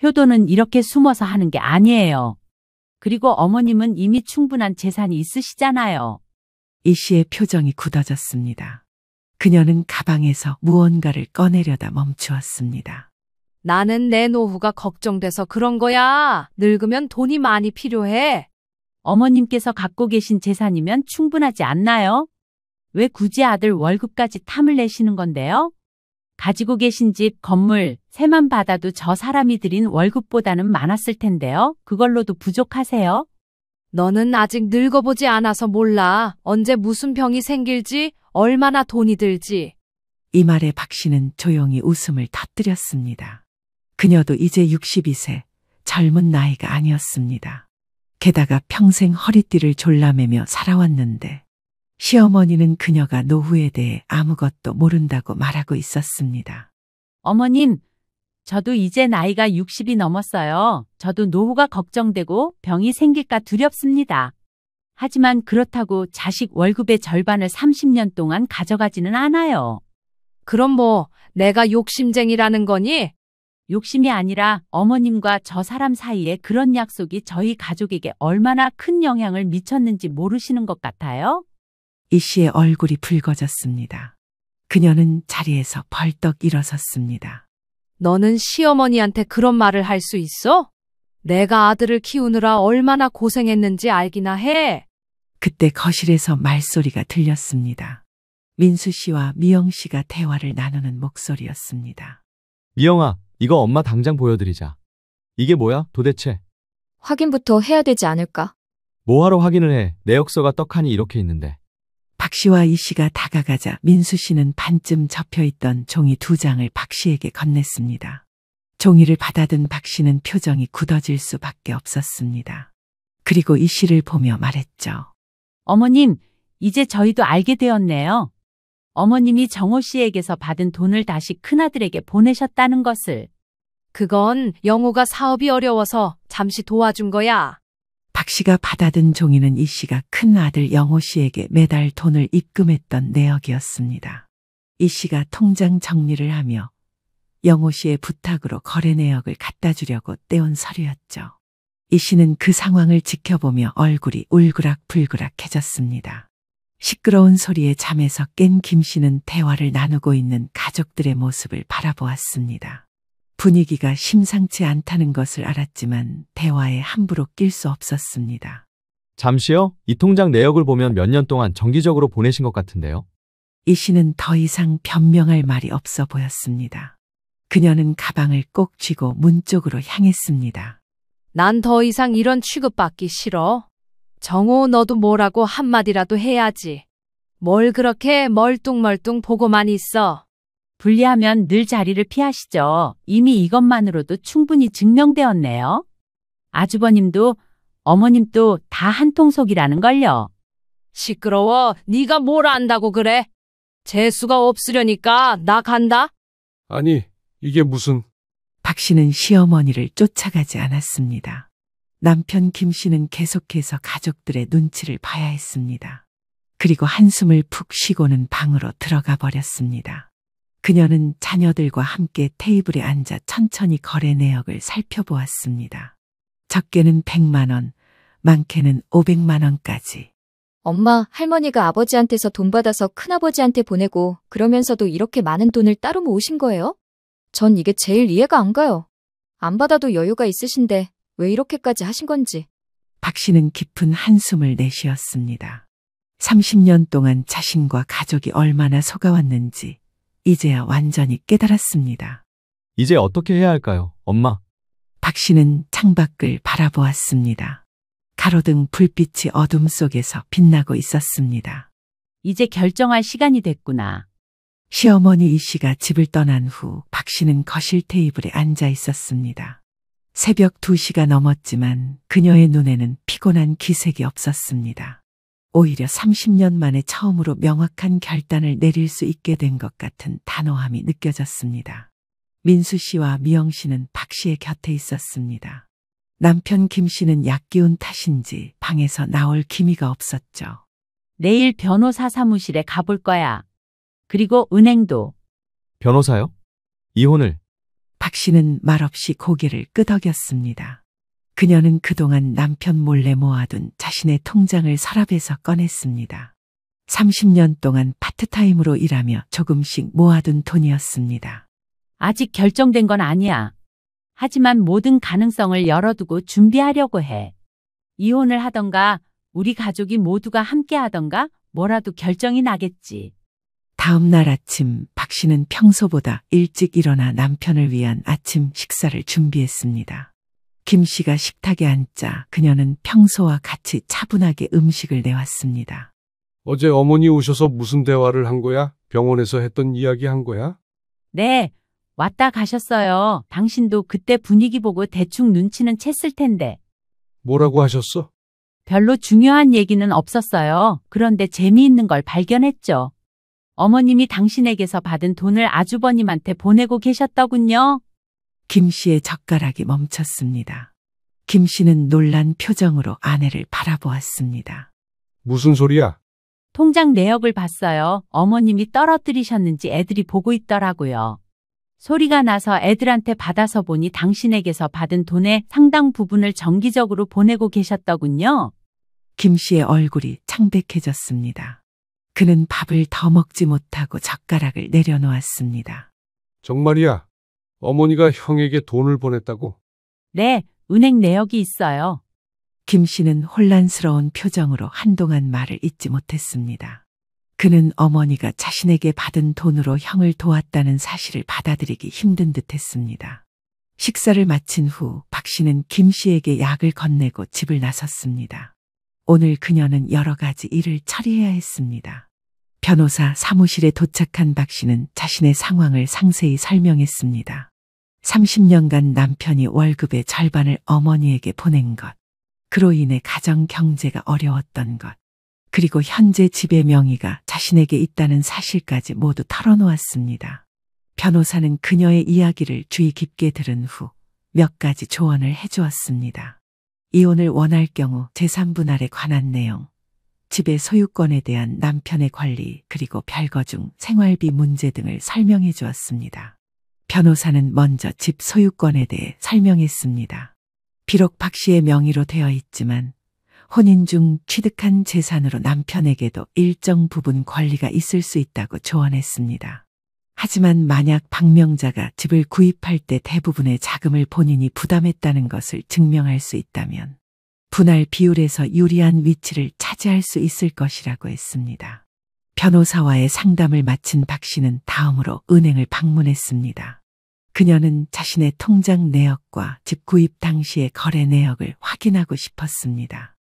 B: 효도는 이렇게 숨어서 하는 게 아니에요. 그리고 어머님은 이미 충분한 재산이 있으시잖아요.
A: 이 씨의 표정이 굳어졌습니다. 그녀는 가방에서 무언가를 꺼내려다 멈추었습니다.
F: 나는 내 노후가 걱정돼서 그런 거야. 늙으면 돈이 많이 필요해.
B: 어머님께서 갖고 계신 재산이면 충분하지 않나요? 왜 굳이 아들 월급까지 탐을 내시는 건데요? 가지고 계신 집, 건물, 세만 받아도 저 사람이 드린 월급보다는 많았을 텐데요. 그걸로도 부족하세요?
F: 너는 아직 늙어보지 않아서 몰라. 언제 무슨 병이 생길지, 얼마나 돈이 들지.
A: 이 말에 박 씨는 조용히 웃음을 터뜨렸습니다. 그녀도 이제 62세, 젊은 나이가 아니었습니다. 게다가 평생 허리띠를 졸라매며 살아왔는데 시어머니는 그녀가 노후에 대해 아무것도 모른다고 말하고 있었습니다.
B: 어머님, 저도 이제 나이가 60이 넘었어요. 저도 노후가 걱정되고 병이 생길까 두렵습니다. 하지만 그렇다고 자식 월급의 절반을 30년 동안 가져가지는 않아요.
F: 그럼 뭐 내가 욕심쟁이라는 거니?
B: 욕심이 아니라 어머님과 저 사람 사이에 그런 약속이 저희 가족에게 얼마나 큰 영향을 미쳤는지 모르시는 것 같아요?
A: 이 씨의 얼굴이 붉어졌습니다. 그녀는 자리에서 벌떡 일어섰습니다.
F: 너는 시어머니한테 그런 말을 할 수 있어? 내가 아들을 키우느라 얼마나 고생했는지 알기나 해.
A: 그때 거실에서 말소리가 들렸습니다. 민수 씨와 미영 씨가 대화를 나누는 목소리였습니다.
D: 미영아, 이거 엄마 당장 보여드리자. 이게 뭐야, 도대체?
E: 확인부터 해야 되지 않을까?
D: 뭐하러 확인을 해? 내역서가 떡하니 이렇게 있는데.
A: 박 씨와 이 씨가 다가가자 민수 씨는 반쯤 접혀있던 종이 2장을 박 씨에게 건넸습니다. 종이를 받아든 박 씨는 표정이 굳어질 수밖에 없었습니다. 그리고 이 씨를 보며 말했죠.
B: 어머님, 이제 저희도 알게 되었네요. 어머님이 정호 씨에게서 받은 돈을 다시 큰아들에게 보내셨다는 것을.
F: 그건 영호가 사업이 어려워서 잠시 도와준 거야.
A: 박 씨가 받아든 종이는 이 씨가 큰 아들 영호 씨에게 매달 돈을 입금했던 내역이었습니다. 이 씨가 통장 정리를 하며 영호 씨의 부탁으로 거래 내역을 갖다 주려고 떼온 서류였죠. 이 씨는 그 상황을 지켜보며 얼굴이 울그락불그락해졌습니다. 시끄러운 소리에 잠에서 깬 김 씨는 대화를 나누고 있는 가족들의 모습을 바라보았습니다. 분위기가 심상치 않다는 것을 알았지만 대화에 함부로 낄 수 없었습니다.
D: 잠시요? 이 통장 내역을 보면 몇 년 동안 정기적으로 보내신 것 같은데요.
A: 이 씨는 더 이상 변명할 말이 없어 보였습니다. 그녀는 가방을 꼭 쥐고 문 쪽으로 향했습니다.
F: 난 더 이상 이런 취급받기 싫어. 정호, 너도 뭐라고 한마디라도 해야지. 뭘 그렇게 멀뚱멀뚱 보고만 있어.
B: 분리하면 늘 자리를 피하시죠. 이미 이것만으로도 충분히 증명되었네요. 아주버님도 어머님도 다 한통속이라는 걸요.
F: 시끄러워. 네가 뭘 안다고 그래? 재수가 없으려니까 나 간다.
C: 아니, 이게 무슨...
A: 박 씨는 시어머니를 쫓아가지 않았습니다. 남편 김 씨는 계속해서 가족들의 눈치를 봐야 했습니다. 그리고 한숨을 푹 쉬고는 방으로 들어가 버렸습니다. 그녀는 자녀들과 함께 테이블에 앉아 천천히 거래 내역을 살펴보았습니다. 적게는 100만 원, 많게는 500만 원까지.
E: 엄마, 할머니가 아버지한테서 돈 받아서 큰아버지한테 보내고 그러면서도 이렇게 많은 돈을 따로 모으신 거예요? 전 이게 제일 이해가 안 가요. 안 받아도 여유가 있으신데 왜 이렇게까지 하신 건지.
A: 박 씨는 깊은 한숨을 내쉬었습니다. 30년 동안 자신과 가족이 얼마나 속아왔는지 이제야 완전히 깨달았습니다.
D: 이제 어떻게 해야 할까요, 엄마?
A: 박 씨는 창밖을 바라보았습니다. 가로등 불빛이 어둠 속에서 빛나고 있었습니다.
B: 이제 결정할 시간이 됐구나.
A: 시어머니 이 씨가 집을 떠난 후 박 씨는 거실 테이블에 앉아 있었습니다. 새벽 2시가 넘었지만 그녀의 눈에는 피곤한 기색이 없었습니다. 오히려 30년 만에 처음으로 명확한 결단을 내릴 수 있게 된 것 같은 단호함이 느껴졌습니다. 민수 씨와 미영 씨는 박 씨의 곁에 있었습니다. 남편 김 씨는 약 기운 탓인지 방에서 나올 기미가 없었죠.
B: 내일 변호사 사무실에 가볼 거야. 그리고 은행도.
D: 변호사요? 이혼을.
A: 박 씨는 말없이 고개를 끄덕였습니다. 그녀는 그동안 남편 몰래 모아둔 자신의 통장을 서랍에서 꺼냈습니다. 30년 동안 파트타임으로 일하며 조금씩 모아둔 돈이었습니다.
B: 아직 결정된 건 아니야. 하지만 모든 가능성을 열어두고 준비하려고 해. 이혼을 하던가 우리 가족이 모두가 함께 하던가 뭐라도 결정이 나겠지.
A: 다음 날 아침 박 씨는 평소보다 일찍 일어나 남편을 위한 아침 식사를 준비했습니다. 김 씨가 식탁에 앉자 그녀는 평소와 같이 차분하게 음식을 내왔습니다.
C: 어제 어머니 오셔서 무슨 대화를 한 거야? 병원에서 했던 이야기 한 거야?
B: 네, 왔다 가셨어요. 당신도 그때 분위기 보고 대충 눈치는 챘을 텐데.
C: 뭐라고 하셨어?
B: 별로 중요한 얘기는 없었어요. 그런데 재미있는 걸 발견했죠. 어머님이 당신에게서 받은 돈을 아주버님한테 보내고 계셨더군요.
A: 김 씨의 젓가락이 멈췄습니다. 김 씨는 놀란 표정으로 아내를 바라보았습니다.
C: 무슨 소리야?
B: 통장 내역을 봤어요. 어머님이 떨어뜨리셨는지 애들이 보고 있더라고요. 소리가 나서 애들한테 받아서 보니 당신에게서 받은 돈의 상당 부분을 정기적으로 보내고 계셨더군요.
A: 김 씨의 얼굴이 창백해졌습니다. 그는 밥을 더 먹지 못하고 젓가락을 내려놓았습니다.
C: 정말이야? 어머니가 형에게 돈을 보냈다고?
B: 네, 은행 내역이 있어요.
A: 김 씨는 혼란스러운 표정으로 한동안 말을 잇지 못했습니다. 그는 어머니가 자신에게 받은 돈으로 형을 도왔다는 사실을 받아들이기 힘든 듯했습니다. 식사를 마친 후 박 씨는 김 씨에게 약을 건네고 집을 나섰습니다. 오늘 그녀는 여러 가지 일을 처리해야 했습니다. 변호사 사무실에 도착한 박 씨는 자신의 상황을 상세히 설명했습니다. 30년간 남편이 월급의 절반을 어머니에게 보낸 것, 그로 인해 가정 경제가 어려웠던 것, 그리고 현재 집의 명의가 자신에게 있다는 사실까지 모두 털어놓았습니다. 변호사는 그녀의 이야기를 주의 깊게 들은 후 몇 가지 조언을 해주었습니다. 이혼을 원할 경우 재산 분할에 관한 내용, 집의 소유권에 대한 남편의 권리, 그리고 별거 중 생활비 문제 등을 설명해 주었습니다. 변호사는 먼저 집 소유권에 대해 설명했습니다. 비록 박 씨의 명의로 되어 있지만 혼인 중 취득한 재산으로 남편에게도 일정 부분 권리가 있을 수 있다고 조언했습니다. 하지만 만약 박명자가 집을 구입할 때 대부분의 자금을 본인이 부담했다는 것을 증명할 수 있다면 분할 비율에서 유리한 위치를 차지할 수 있을 것이라고 했습니다. 변호사와의 상담을 마친 박 씨는 다음으로 은행을 방문했습니다. 그녀는 자신의 통장 내역과 집 구입 당시의 거래 내역을 확인하고 싶었습니다.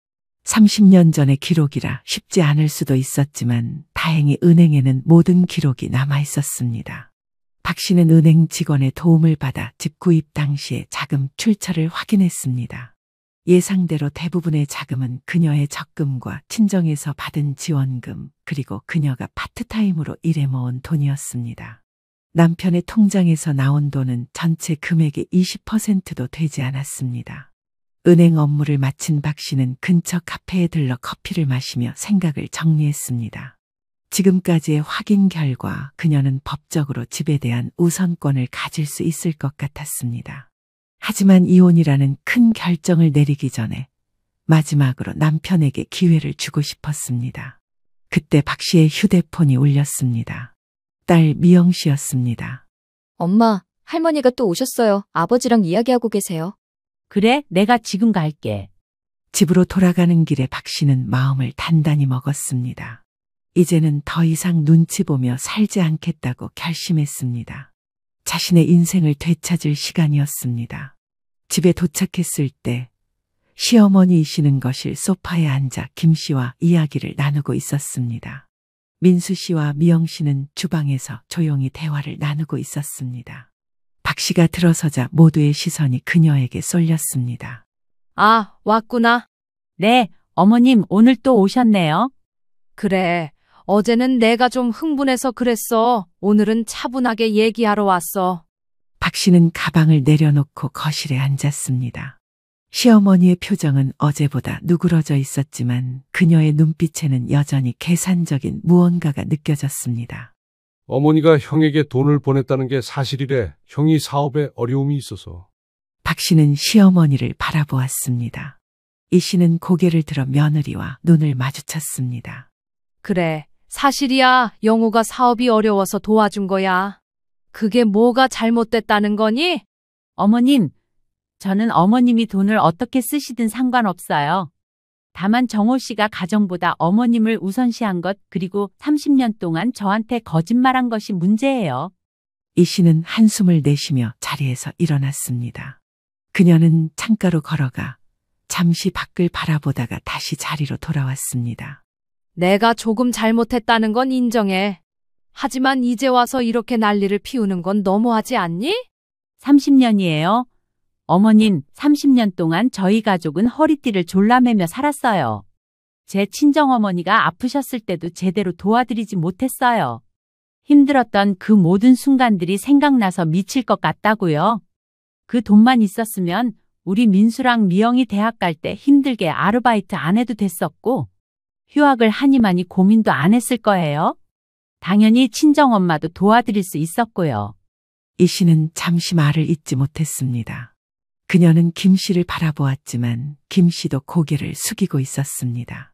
A: 30년 전의 기록이라 쉽지 않을 수도 있었지만 다행히 은행에는 모든 기록이 남아 있었습니다. 박 씨는 은행 직원의 도움을 받아 집 구입 당시의 자금 출처를 확인했습니다. 예상대로 대부분의 자금은 그녀의 적금과 친정에서 받은 지원금, 그리고 그녀가 파트타임으로 일해 모은 돈이었습니다. 남편의 통장에서 나온 돈은 전체 금액의 20%도 되지 않았습니다. 은행 업무를 마친 박 씨는 근처 카페에 들러 커피를 마시며 생각을 정리했습니다. 지금까지의 확인 결과 그녀는 법적으로 집에 대한 우선권을 가질 수 있을 것 같았습니다. 하지만 이혼이라는 큰 결정을 내리기 전에 마지막으로 남편에게 기회를 주고 싶었습니다. 그때 박 씨의 휴대폰이 울렸습니다. 딸 미영 씨였습니다.
E: 엄마, 할머니가 또 오셨어요. 아버지랑 이야기하고 계세요.
B: 그래, 내가 지금 갈게.
A: 집으로 돌아가는 길에 박 씨는 마음을 단단히 먹었습니다. 이제는 더 이상 눈치 보며 살지 않겠다고 결심했습니다. 자신의 인생을 되찾을 시간이었습니다. 집에 도착했을 때 시어머니이시는 거실 소파에 앉아 김 씨와 이야기를 나누고 있었습니다. 민수 씨와 미영 씨는 주방에서 조용히 대화를 나누고 있었습니다. 박 씨가 들어서자 모두의 시선이 그녀에게 쏠렸습니다.
F: 아, 왔구나.
B: 네, 어머님 오늘 또 오셨네요.
F: 그래. 어제는 내가 좀 흥분해서 그랬어. 오늘은 차분하게 얘기하러 왔어.
A: 박 씨는 가방을 내려놓고 거실에 앉았습니다. 시어머니의 표정은 어제보다 누그러져 있었지만 그녀의 눈빛에는 여전히 계산적인 무언가가 느껴졌습니다.
C: 어머니가 형에게 돈을 보냈다는 게 사실이래. 형이 사업에 어려움이 있어서.
A: 박 씨는 시어머니를 바라보았습니다. 이 씨는 고개를 들어 며느리와 눈을 마주쳤습니다.
F: 그래. 사실이야. 영호가 사업이 어려워서 도와준 거야. 그게 뭐가 잘못됐다는 거니?
B: 어머님, 저는 어머님이 돈을 어떻게 쓰시든 상관없어요. 다만 정호 씨가 가정보다 어머님을 우선시한 것, 그리고 30년 동안 저한테 거짓말한 것이 문제예요.
A: 이 씨는 한숨을 내쉬며 자리에서 일어났습니다. 그녀는 창가로 걸어가 잠시 밖을 바라보다가 다시 자리로 돌아왔습니다.
F: 내가 조금 잘못했다는 건 인정해. 하지만 이제 와서 이렇게 난리를 피우는 건 너무하지 않니?
B: 30년이에요. 어머님, 30년 동안 저희 가족은 허리띠를 졸라매며 살았어요. 제 친정어머니가 아프셨을 때도 제대로 도와드리지 못했어요. 힘들었던 그 모든 순간들이 생각나서 미칠 것 같다고요. 그 돈만 있었으면 우리 민수랑 미영이 대학 갈 때 힘들게 아르바이트 안 해도 됐었고, 휴학을 하니마니 고민도 안 했을 거예요. 당연히 친정엄마도 도와드릴 수 있었고요.
A: 이 씨는 잠시 말을 잇지 못했습니다. 그녀는 김 씨를 바라보았지만 김 씨도 고개를 숙이고 있었습니다.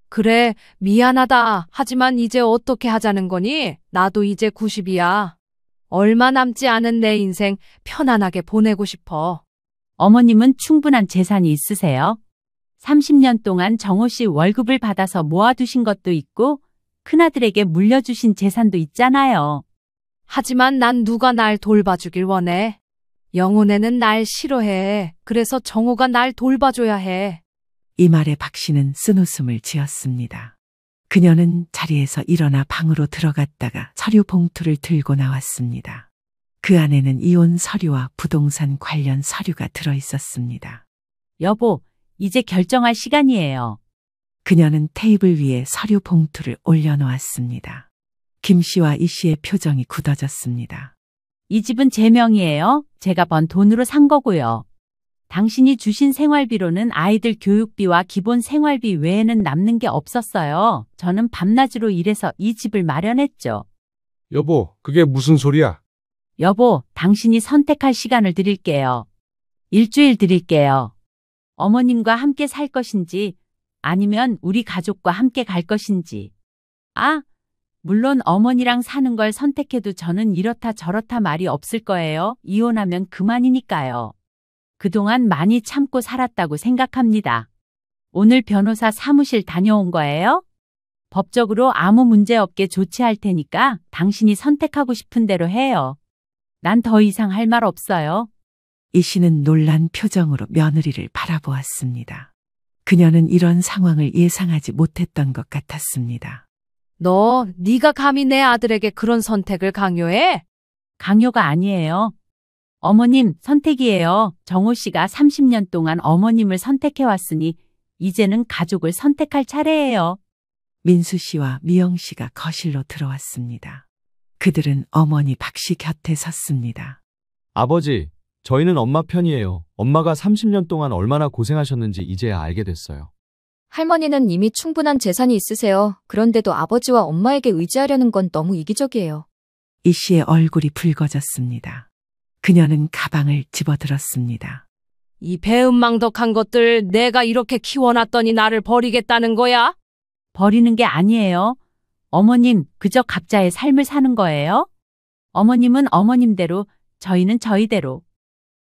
F: 그래, 미안하다. 하지만 이제 어떻게 하자는 거니? 나도 이제 90이야. 얼마 남지 않은 내 인생 편안하게 보내고 싶어.
B: 어머님은 충분한 재산이 있으세요. 30년 동안 정호 씨 월급을 받아서 모아두신 것도 있고 큰아들에게 물려주신 재산도 있잖아요.
F: 하지만 난 누가 날 돌봐주길 원해. 영혼에는 날 싫어해. 그래서 정호가 날 돌봐줘야 해.
A: 이 말에 박 씨는 쓴웃음을 지었습니다. 그녀는 자리에서 일어나 방으로 들어갔다가 서류 봉투를 들고 나왔습니다. 그 안에는 이혼 서류와 부동산 관련 서류가 들어 있었습니다.
B: 여보, 이제 결정할 시간이에요.
A: 그녀는 테이블 위에 서류 봉투를 올려놓았습니다. 김 씨와 이 씨의 표정이 굳어졌습니다.
B: 이 집은 제 명의예요. 제가 번 돈으로 산 거고요. 당신이 주신 생활비로는 아이들 교육비와 기본 생활비 외에는 남는 게 없었어요. 저는 밤낮으로 일해서 이 집을 마련했죠.
C: 여보, 그게 무슨 소리야?
B: 여보, 당신이 선택할 시간을 드릴게요. 일주일 드릴게요. 어머님과 함께 살 것인지 아니면 우리 가족과 함께 갈 것인지. 물론 어머니랑 사는 걸 선택해도 저는 이렇다 저렇다 말이 없을 거예요. 이혼하면 그만이니까요. 그동안 많이 참고 살았다고 생각합니다. 오늘 변호사 사무실 다녀온 거예요? 법적으로 아무 문제 없게 조치할 테니까 당신이 선택하고 싶은 대로 해요. 난 더 이상 할 말 없어요.
A: 이 씨는 놀란 표정으로 며느리를 바라보았습니다. 그녀는 이런 상황을 예상하지 못했던 것 같았습니다.
F: 네가 감히 내 아들에게 그런 선택을 강요해?
B: 강요가 아니에요. 어머님, 선택이에요. 정호 씨가 30년 동안 어머님을 선택해왔으니 이제는 가족을 선택할 차례예요.
A: 민수 씨와 미영 씨가 거실로 들어왔습니다. 그들은 어머니 박 씨 곁에 섰습니다.
D: 아버지, 저희는 엄마 편이에요. 엄마가 30년 동안 얼마나 고생하셨는지 이제야 알게 됐어요.
E: 할머니는 이미 충분한 재산이 있으세요. 그런데도 아버지와 엄마에게 의지하려는 건 너무 이기적이에요.
A: 이 씨의 얼굴이 붉어졌습니다. 그녀는 가방을 집어들었습니다.
F: 이 배은망덕한 것들 내가 이렇게 키워놨더니 나를 버리겠다는 거야?
B: 버리는 게 아니에요. 어머님, 그저 각자의 삶을 사는 거예요. 어머님은 어머님대로, 저희는 저희대로.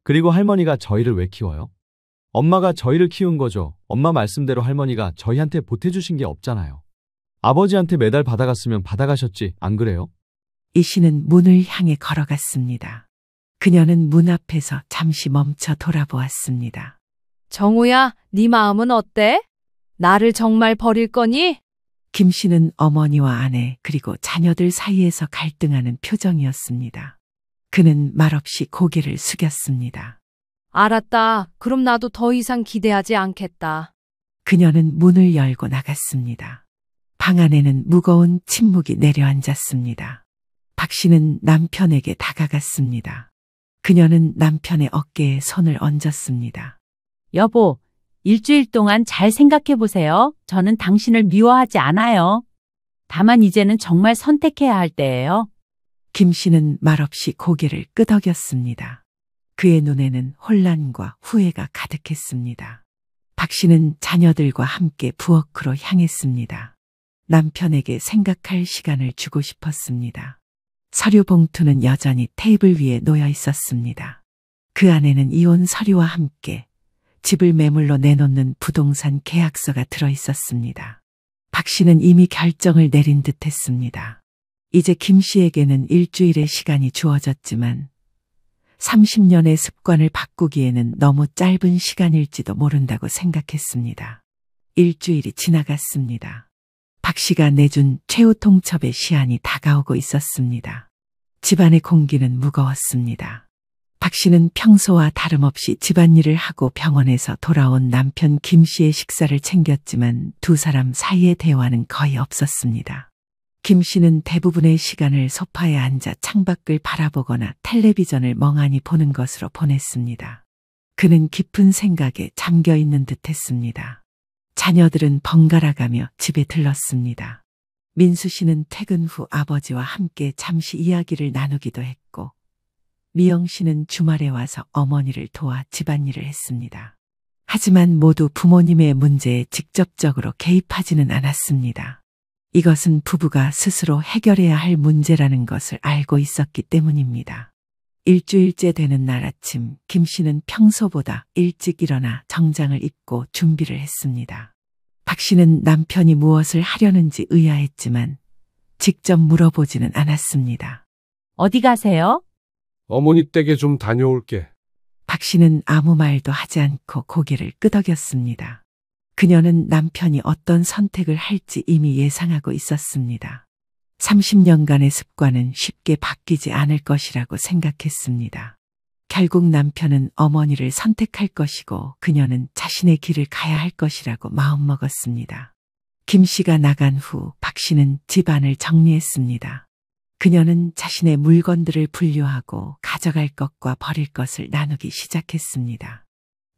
D: 그리고 할머니가 저희를 왜 키워요? 엄마가 저희를 키운 거죠. 엄마 말씀대로 할머니가 저희한테 보태주신 게 없잖아요. 아버지한테 매달 받아갔으면 받아가셨지, 안 그래요?
A: 이 씨는 문을 향해 걸어갔습니다. 그녀는 문 앞에서 잠시 멈춰 돌아보았습니다.
F: 정우야, 네 마음은 어때? 나를 정말 버릴 거니?
A: 김 씨는 어머니와 아내 그리고 자녀들 사이에서 갈등하는 표정이었습니다. 그는 말없이 고개를 숙였습니다.
F: 알았다. 그럼 나도 더 이상 기대하지 않겠다.
A: 그녀는 문을 열고 나갔습니다. 방 안에는 무거운 침묵이 내려앉았습니다. 박 씨는 남편에게 다가갔습니다. 그녀는 남편의 어깨에 손을 얹었습니다.
B: 여보, 일주일 동안 잘 생각해 보세요. 저는 당신을 미워하지 않아요. 다만 이제는 정말 선택해야 할 때예요.
A: 김 씨는 말없이 고개를 끄덕였습니다. 그의 눈에는 혼란과 후회가 가득했습니다. 박 씨는 자녀들과 함께 부엌으로 향했습니다. 남편에게 생각할 시간을 주고 싶었습니다. 서류 봉투는 여전히 테이블 위에 놓여 있었습니다. 그 안에는 이혼 서류와 함께 집을 매물로 내놓는 부동산 계약서가 들어 있었습니다. 박 씨는 이미 결정을 내린 듯 했습니다. 이제 김 씨에게는 일주일의 시간이 주어졌지만 30년의 습관을 바꾸기에는 너무 짧은 시간일지도 모른다고 생각했습니다. 일주일이 지나갔습니다. 박 씨가 내준 최후 통첩의 시한이 다가오고 있었습니다. 집안의 공기는 무거웠습니다. 박 씨는 평소와 다름없이 집안일을 하고 병원에서 돌아온 남편 김 씨의 식사를 챙겼지만 두 사람 사이의 대화는 거의 없었습니다. 김 씨는 대부분의 시간을 소파에 앉아 창밖을 바라보거나 텔레비전을 멍하니 보는 것으로 보냈습니다. 그는 깊은 생각에 잠겨 있는 듯했습니다. 자녀들은 번갈아가며 집에 들렀습니다. 민수 씨는 퇴근 후 아버지와 함께 잠시 이야기를 나누기도 했고, 미영 씨는 주말에 와서 어머니를 도와 집안일을 했습니다. 하지만 모두 부모님의 문제에 직접적으로 개입하지는 않았습니다. 이것은 부부가 스스로 해결해야 할 문제라는 것을 알고 있었기 때문입니다. 일주일째 되는 날 아침, 김 씨는 평소보다 일찍 일어나 정장을 입고 준비를 했습니다. 박 씨는 남편이 무엇을 하려는지 의아했지만 직접 물어보지는 않았습니다.
B: 어디 가세요?
C: 어머니 댁에 좀 다녀올게.
A: 박 씨는 아무 말도 하지 않고 고개를 끄덕였습니다. 그녀는 남편이 어떤 선택을 할지 이미 예상하고 있었습니다. 30년간의 습관은 쉽게 바뀌지 않을 것이라고 생각했습니다. 결국 남편은 어머니를 선택할 것이고 그녀는 자신의 길을 가야 할 것이라고 마음먹었습니다. 김 씨가 나간 후 박 씨는 집안을 정리했습니다. 그녀는 자신의 물건들을 분류하고 가져갈 것과 버릴 것을 나누기 시작했습니다.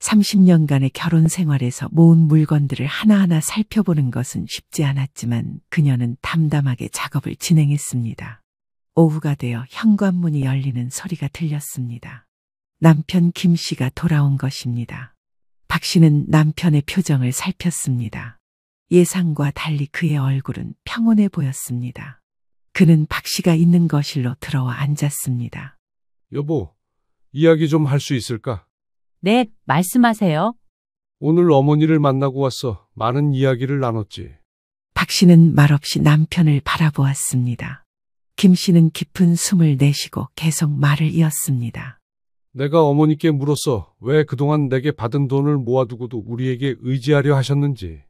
A: 30년간의 결혼 생활에서 모은 물건들을 하나하나 살펴보는 것은 쉽지 않았지만 그녀는 담담하게 작업을 진행했습니다. 오후가 되어 현관문이 열리는 소리가 들렸습니다. 남편 김 씨가 돌아온 것입니다. 박 씨는 남편의 표정을 살폈습니다. 예상과 달리 그의 얼굴은 평온해 보였습니다. 그는 박 씨가 있는 거실로 들어와 앉았습니다.
C: 여보, 이야기 좀 할 수 있을까?
B: 네, 말씀하세요.
C: 오늘 어머니를 만나고 와서 많은 이야기를 나눴지.
A: 박 씨는 말없이 남편을 바라보았습니다. 김 씨는 깊은 숨을 내쉬고 계속 말을 이었습니다.
C: 내가 어머니께 물었어. 왜 그동안 내게 받은 돈을 모아두고도 우리에게 의지하려 하셨는지.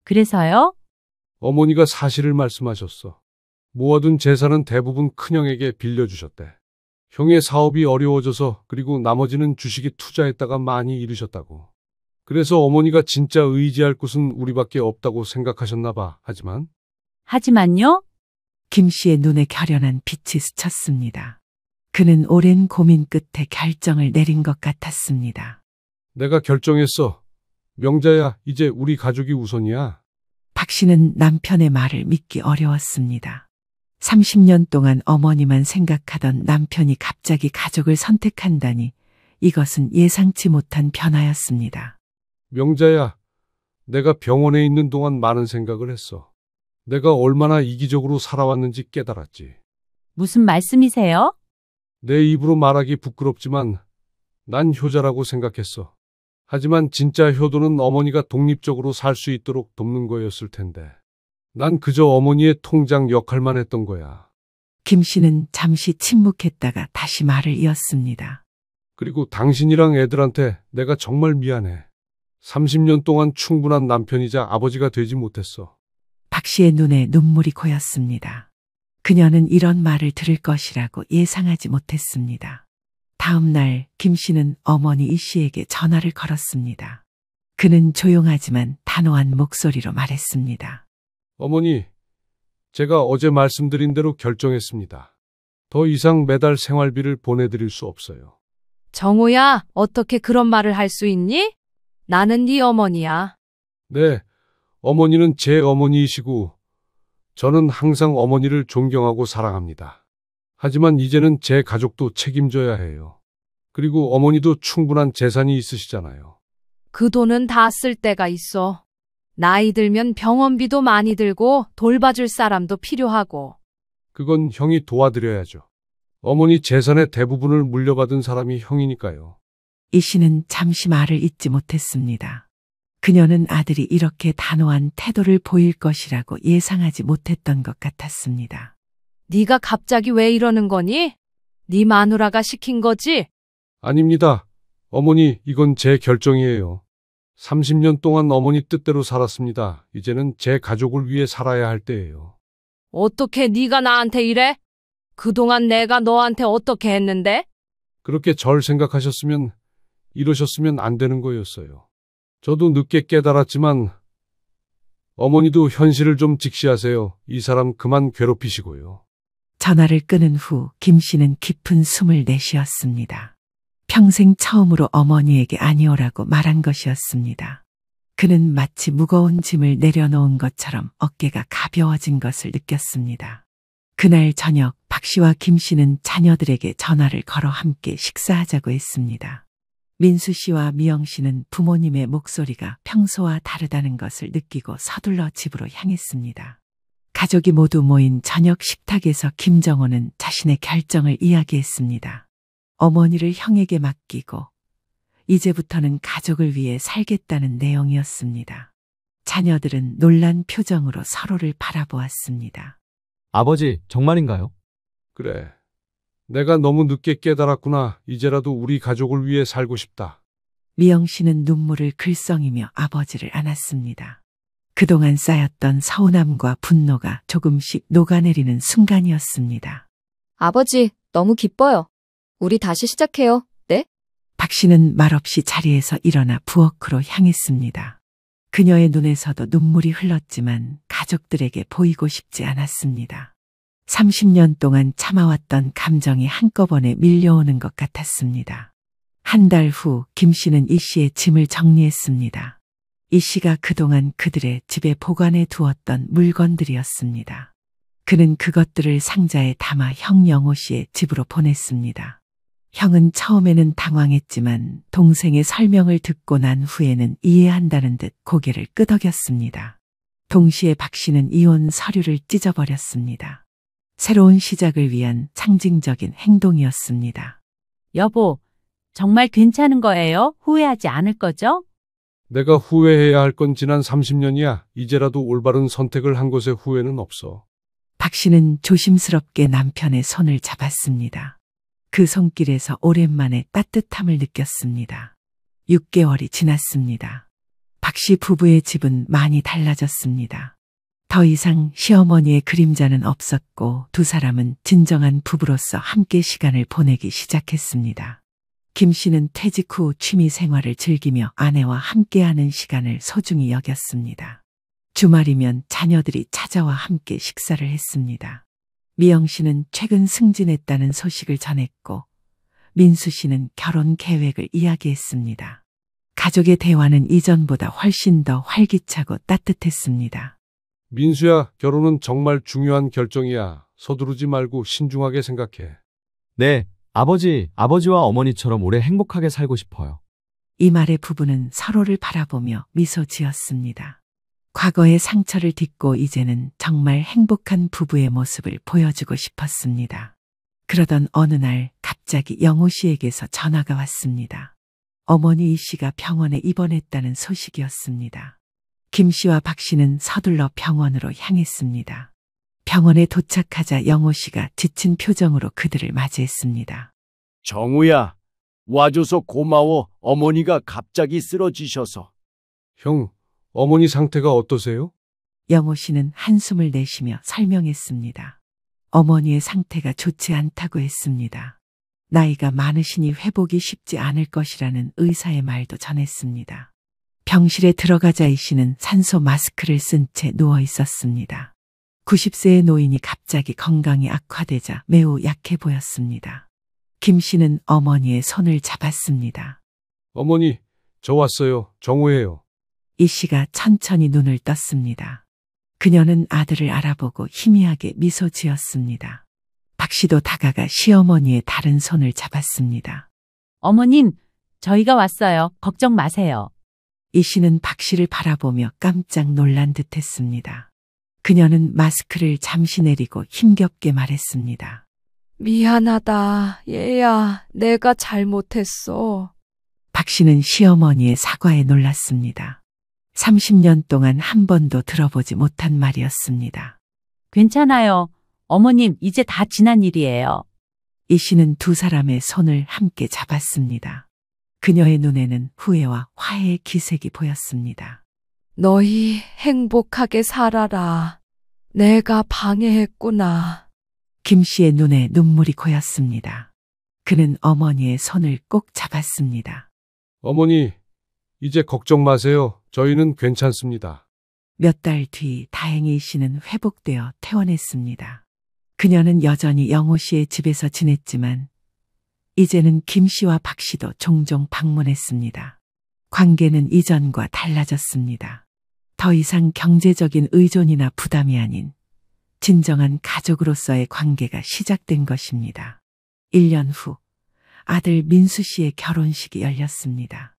B: 그래서요?
C: 어머니가 사실을 말씀하셨어. 모아둔 재산은 대부분 큰형에게 빌려주셨대. 형의 사업이 어려워져서 그리고 나머지는 주식에 투자했다가 많이 잃으셨다고. 그래서 어머니가 진짜 의지할 곳은 우리밖에 없다고 생각하셨나 봐.
B: 하지만요?
A: 김 씨의 눈에 결연한 빛이 스쳤습니다. 그는 오랜 고민 끝에 결정을 내린 것 같았습니다.
C: 내가 결정했어. 명자야, 이제 우리 가족이 우선이야.
A: 박 씨는 남편의 말을 믿기 어려웠습니다. 30년 동안 어머니만 생각하던 남편이 갑자기 가족을 선택한다니 이것은 예상치 못한 변화였습니다.
C: 명자야, 내가 병원에 있는 동안 많은 생각을 했어. 내가 얼마나 이기적으로 살아왔는지 깨달았지.
B: 무슨 말씀이세요?
C: 내 입으로 말하기 부끄럽지만 난 효자라고 생각했어. 하지만 진짜 효도는 어머니가 독립적으로 살 수 있도록 돕는 거였을 텐데. 난 그저 어머니의 통장 역할만 했던 거야.
A: 김 씨는 잠시 침묵했다가 다시 말을 이었습니다.
C: 그리고 당신이랑 애들한테 내가 정말 미안해. 30년 동안 충분한 남편이자 아버지가 되지 못했어.
A: 박 씨의 눈에 눈물이 고였습니다. 그녀는 이런 말을 들을 것이라고 예상하지 못했습니다. 다음 날 김 씨는 어머니 이 씨에게 전화를 걸었습니다. 그는 조용하지만 단호한 목소리로 말했습니다.
C: 어머니, 제가 어제 말씀드린 대로 결정했습니다. 더 이상 매달 생활비를 보내드릴 수 없어요.
F: 정호야, 어떻게 그런 말을 할 수 있니? 나는 네 어머니야.
C: 네, 어머니는 제 어머니이시고 저는 항상 어머니를 존경하고 사랑합니다. 하지만 이제는 제 가족도 책임져야 해요. 그리고 어머니도 충분한 재산이 있으시잖아요.
F: 그 돈은 다 쓸 때가 있어. 나이 들면 병원비도 많이 들고 돌봐줄 사람도 필요하고.
C: 그건 형이 도와드려야죠. 어머니 재산의 대부분을 물려받은 사람이 형이니까요.
A: 이 씨는 잠시 말을 잇지 못했습니다. 그녀는 아들이 이렇게 단호한 태도를 보일 것이라고 예상하지 못했던 것 같았습니다.
F: 네가 갑자기 왜 이러는 거니? 네 마누라가 시킨 거지?
C: 아닙니다. 어머니, 이건 제 결정이에요. 30년 동안 어머니 뜻대로 살았습니다. 이제는 제 가족을 위해 살아야 할 때예요.
F: 어떻게 네가 나한테 이래? 그동안 내가 너한테 어떻게 했는데?
C: 그렇게 절 생각하셨으면 이러셨으면 안 되는 거였어요. 저도 늦게 깨달았지만 어머니도 현실을 좀 직시하세요. 이 사람 그만 괴롭히시고요.
A: 전화를 끊은 후 김 씨는 깊은 숨을 내쉬었습니다. 평생 처음으로 어머니에게 아니오라고 말한 것이었습니다. 그는 마치 무거운 짐을 내려놓은 것처럼 어깨가 가벼워진 것을 느꼈습니다. 그날 저녁 박 씨와 김 씨는 자녀들에게 전화를 걸어 함께 식사하자고 했습니다. 민수 씨와 미영 씨는 부모님의 목소리가 평소와 다르다는 것을 느끼고 서둘러 집으로 향했습니다. 가족이 모두 모인 저녁 식탁에서 김정호는 자신의 결정을 이야기했습니다. 어머니를 형에게 맡기고 이제부터는 가족을 위해 살겠다는 내용이었습니다. 자녀들은 놀란 표정으로 서로를 바라보았습니다.
D: 아버지, 정말인가요?
C: 그래. 내가 너무 늦게 깨달았구나. 이제라도 우리 가족을 위해 살고 싶다.
A: 미영 씨는 눈물을 글썽이며 아버지를 안았습니다. 그동안 쌓였던 서운함과 분노가 조금씩 녹아내리는 순간이었습니다.
E: 아버지, 너무 기뻐요. 우리 다시 시작해요. 네?
A: 박 씨는 말없이 자리에서 일어나 부엌으로 향했습니다. 그녀의 눈에서도 눈물이 흘렀지만 가족들에게 보이고 싶지 않았습니다. 30년 동안 참아왔던 감정이 한꺼번에 밀려오는 것 같았습니다. 한 달 후 김 씨는 이 씨의 짐을 정리했습니다. 이 씨가 그동안 그들의 집에 보관해 두었던 물건들이었습니다. 그는 그것들을 상자에 담아 형 영호 씨의 집으로 보냈습니다. 형은 처음에는 당황했지만 동생의 설명을 듣고 난 후에는 이해한다는 듯 고개를 끄덕였습니다. 동시에 박 씨는 이혼 서류를 찢어버렸습니다. 새로운 시작을 위한 상징적인 행동이었습니다.
B: 여보, 정말 괜찮은 거예요? 후회하지 않을 거죠?
C: 내가 후회해야 할 건 지난 30년이야. 이제라도 올바른 선택을 한 것에 후회는 없어.
A: 박 씨는 조심스럽게 남편의 손을 잡았습니다. 그 손길에서 오랜만에 따뜻함을 느꼈습니다. 6개월이 지났습니다. 박 씨 부부의 집은 많이 달라졌습니다. 더 이상 시어머니의 그림자는 없었고 두 사람은 진정한 부부로서 함께 시간을 보내기 시작했습니다. 김 씨는 퇴직 후 취미 생활을 즐기며 아내와 함께하는 시간을 소중히 여겼습니다. 주말이면 자녀들이 찾아와 함께 식사를 했습니다. 미영 씨는 최근 승진했다는 소식을 전했고 민수 씨는 결혼 계획을 이야기했습니다. 가족의 대화는 이전보다 훨씬 더 활기차고 따뜻했습니다.
C: 민수야, 결혼은 정말 중요한 결정이야. 서두르지 말고 신중하게 생각해.
D: 네, 아버지와 어머니처럼 오래 행복하게 살고 싶어요.
A: 이 말에 부부는 서로를 바라보며 미소 지었습니다. 과거의 상처를 딛고 이제는 정말 행복한 부부의 모습을 보여주고 싶었습니다. 그러던 어느 날 갑자기 영호 씨에게서 전화가 왔습니다. 어머니 이 씨가 병원에 입원했다는 소식이었습니다. 김 씨와 박 씨는 서둘러 병원으로 향했습니다. 병원에 도착하자 영호 씨가 지친 표정으로 그들을 맞이했습니다.
G: 정우야, 와줘서 고마워. 어머니가 갑자기 쓰러지셔서.
C: 형, 어머니 상태가 어떠세요?
A: 영호 씨는 한숨을 내쉬며 설명했습니다. 어머니의 상태가 좋지 않다고 했습니다. 나이가 많으시니 회복이 쉽지 않을 것이라는 의사의 말도 전했습니다. 병실에 들어가자 이 씨는 산소 마스크를 쓴 채 누워 있었습니다. 90세의 노인이 갑자기 건강이 악화되자 매우 약해 보였습니다. 김 씨는 어머니의 손을 잡았습니다.
C: 어머니, 저 왔어요. 정우예요.
A: 이 씨가 천천히 눈을 떴습니다. 그녀는 아들을 알아보고 희미하게 미소 지었습니다. 박 씨도 다가가 시어머니의 다른 손을 잡았습니다.
B: 어머님, 저희가 왔어요. 걱정 마세요.
A: 이 씨는 박 씨를 바라보며 깜짝 놀란 듯 했습니다. 그녀는 마스크를 잠시 내리고 힘겹게 말했습니다.
F: 미안하다, 얘야. 내가 잘못했어.
A: 박 씨는 시어머니의 사과에 놀랐습니다. 30년 동안 한 번도 들어보지 못한 말이었습니다.
B: 괜찮아요. 어머님, 이제 다 지난 일이에요.
A: 이 씨는 두 사람의 손을 함께 잡았습니다. 그녀의 눈에는 후회와 화해의 기색이 보였습니다.
F: 너희 행복하게 살아라. 내가 방해했구나.
A: 김 씨의 눈에 눈물이 고였습니다. 그는 어머니의 손을 꼭 잡았습니다.
C: 어머니, 이제 걱정 마세요. 저희는 괜찮습니다.
A: 몇 달 뒤 다행히 이 씨는 회복되어 퇴원했습니다. 그녀는 여전히 영호 씨의 집에서 지냈지만 이제는 김 씨와 박 씨도 종종 방문했습니다. 관계는 이전과 달라졌습니다. 더 이상 경제적인 의존이나 부담이 아닌 진정한 가족으로서의 관계가 시작된 것입니다. 1년 후 아들 민수 씨의 결혼식이 열렸습니다.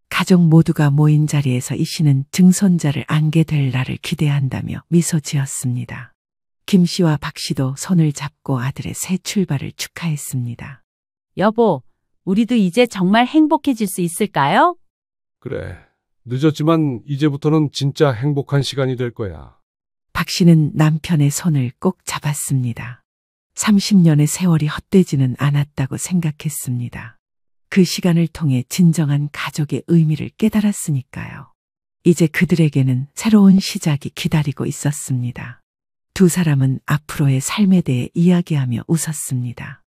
A: 가족 모두가 모인 자리에서 이 씨는 증손자를 안게 될 날을 기대한다며 미소 지었습니다. 김 씨와 박 씨도 손을 잡고 아들의 새 출발을 축하했습니다.
B: 여보, 우리도 이제 정말 행복해질 수 있을까요?
C: 그래. 늦었지만 이제부터는 진짜 행복한 시간이 될 거야.
A: 박 씨는 남편의 손을 꼭 잡았습니다. 30년의 세월이 헛되지는 않았다고 생각했습니다. 그 시간을 통해 진정한 가족의 의미를 깨달았으니까요. 이제 그들에게는 새로운 시작이 기다리고 있었습니다. 두 사람은 앞으로의 삶에 대해 이야기하며 웃었습니다.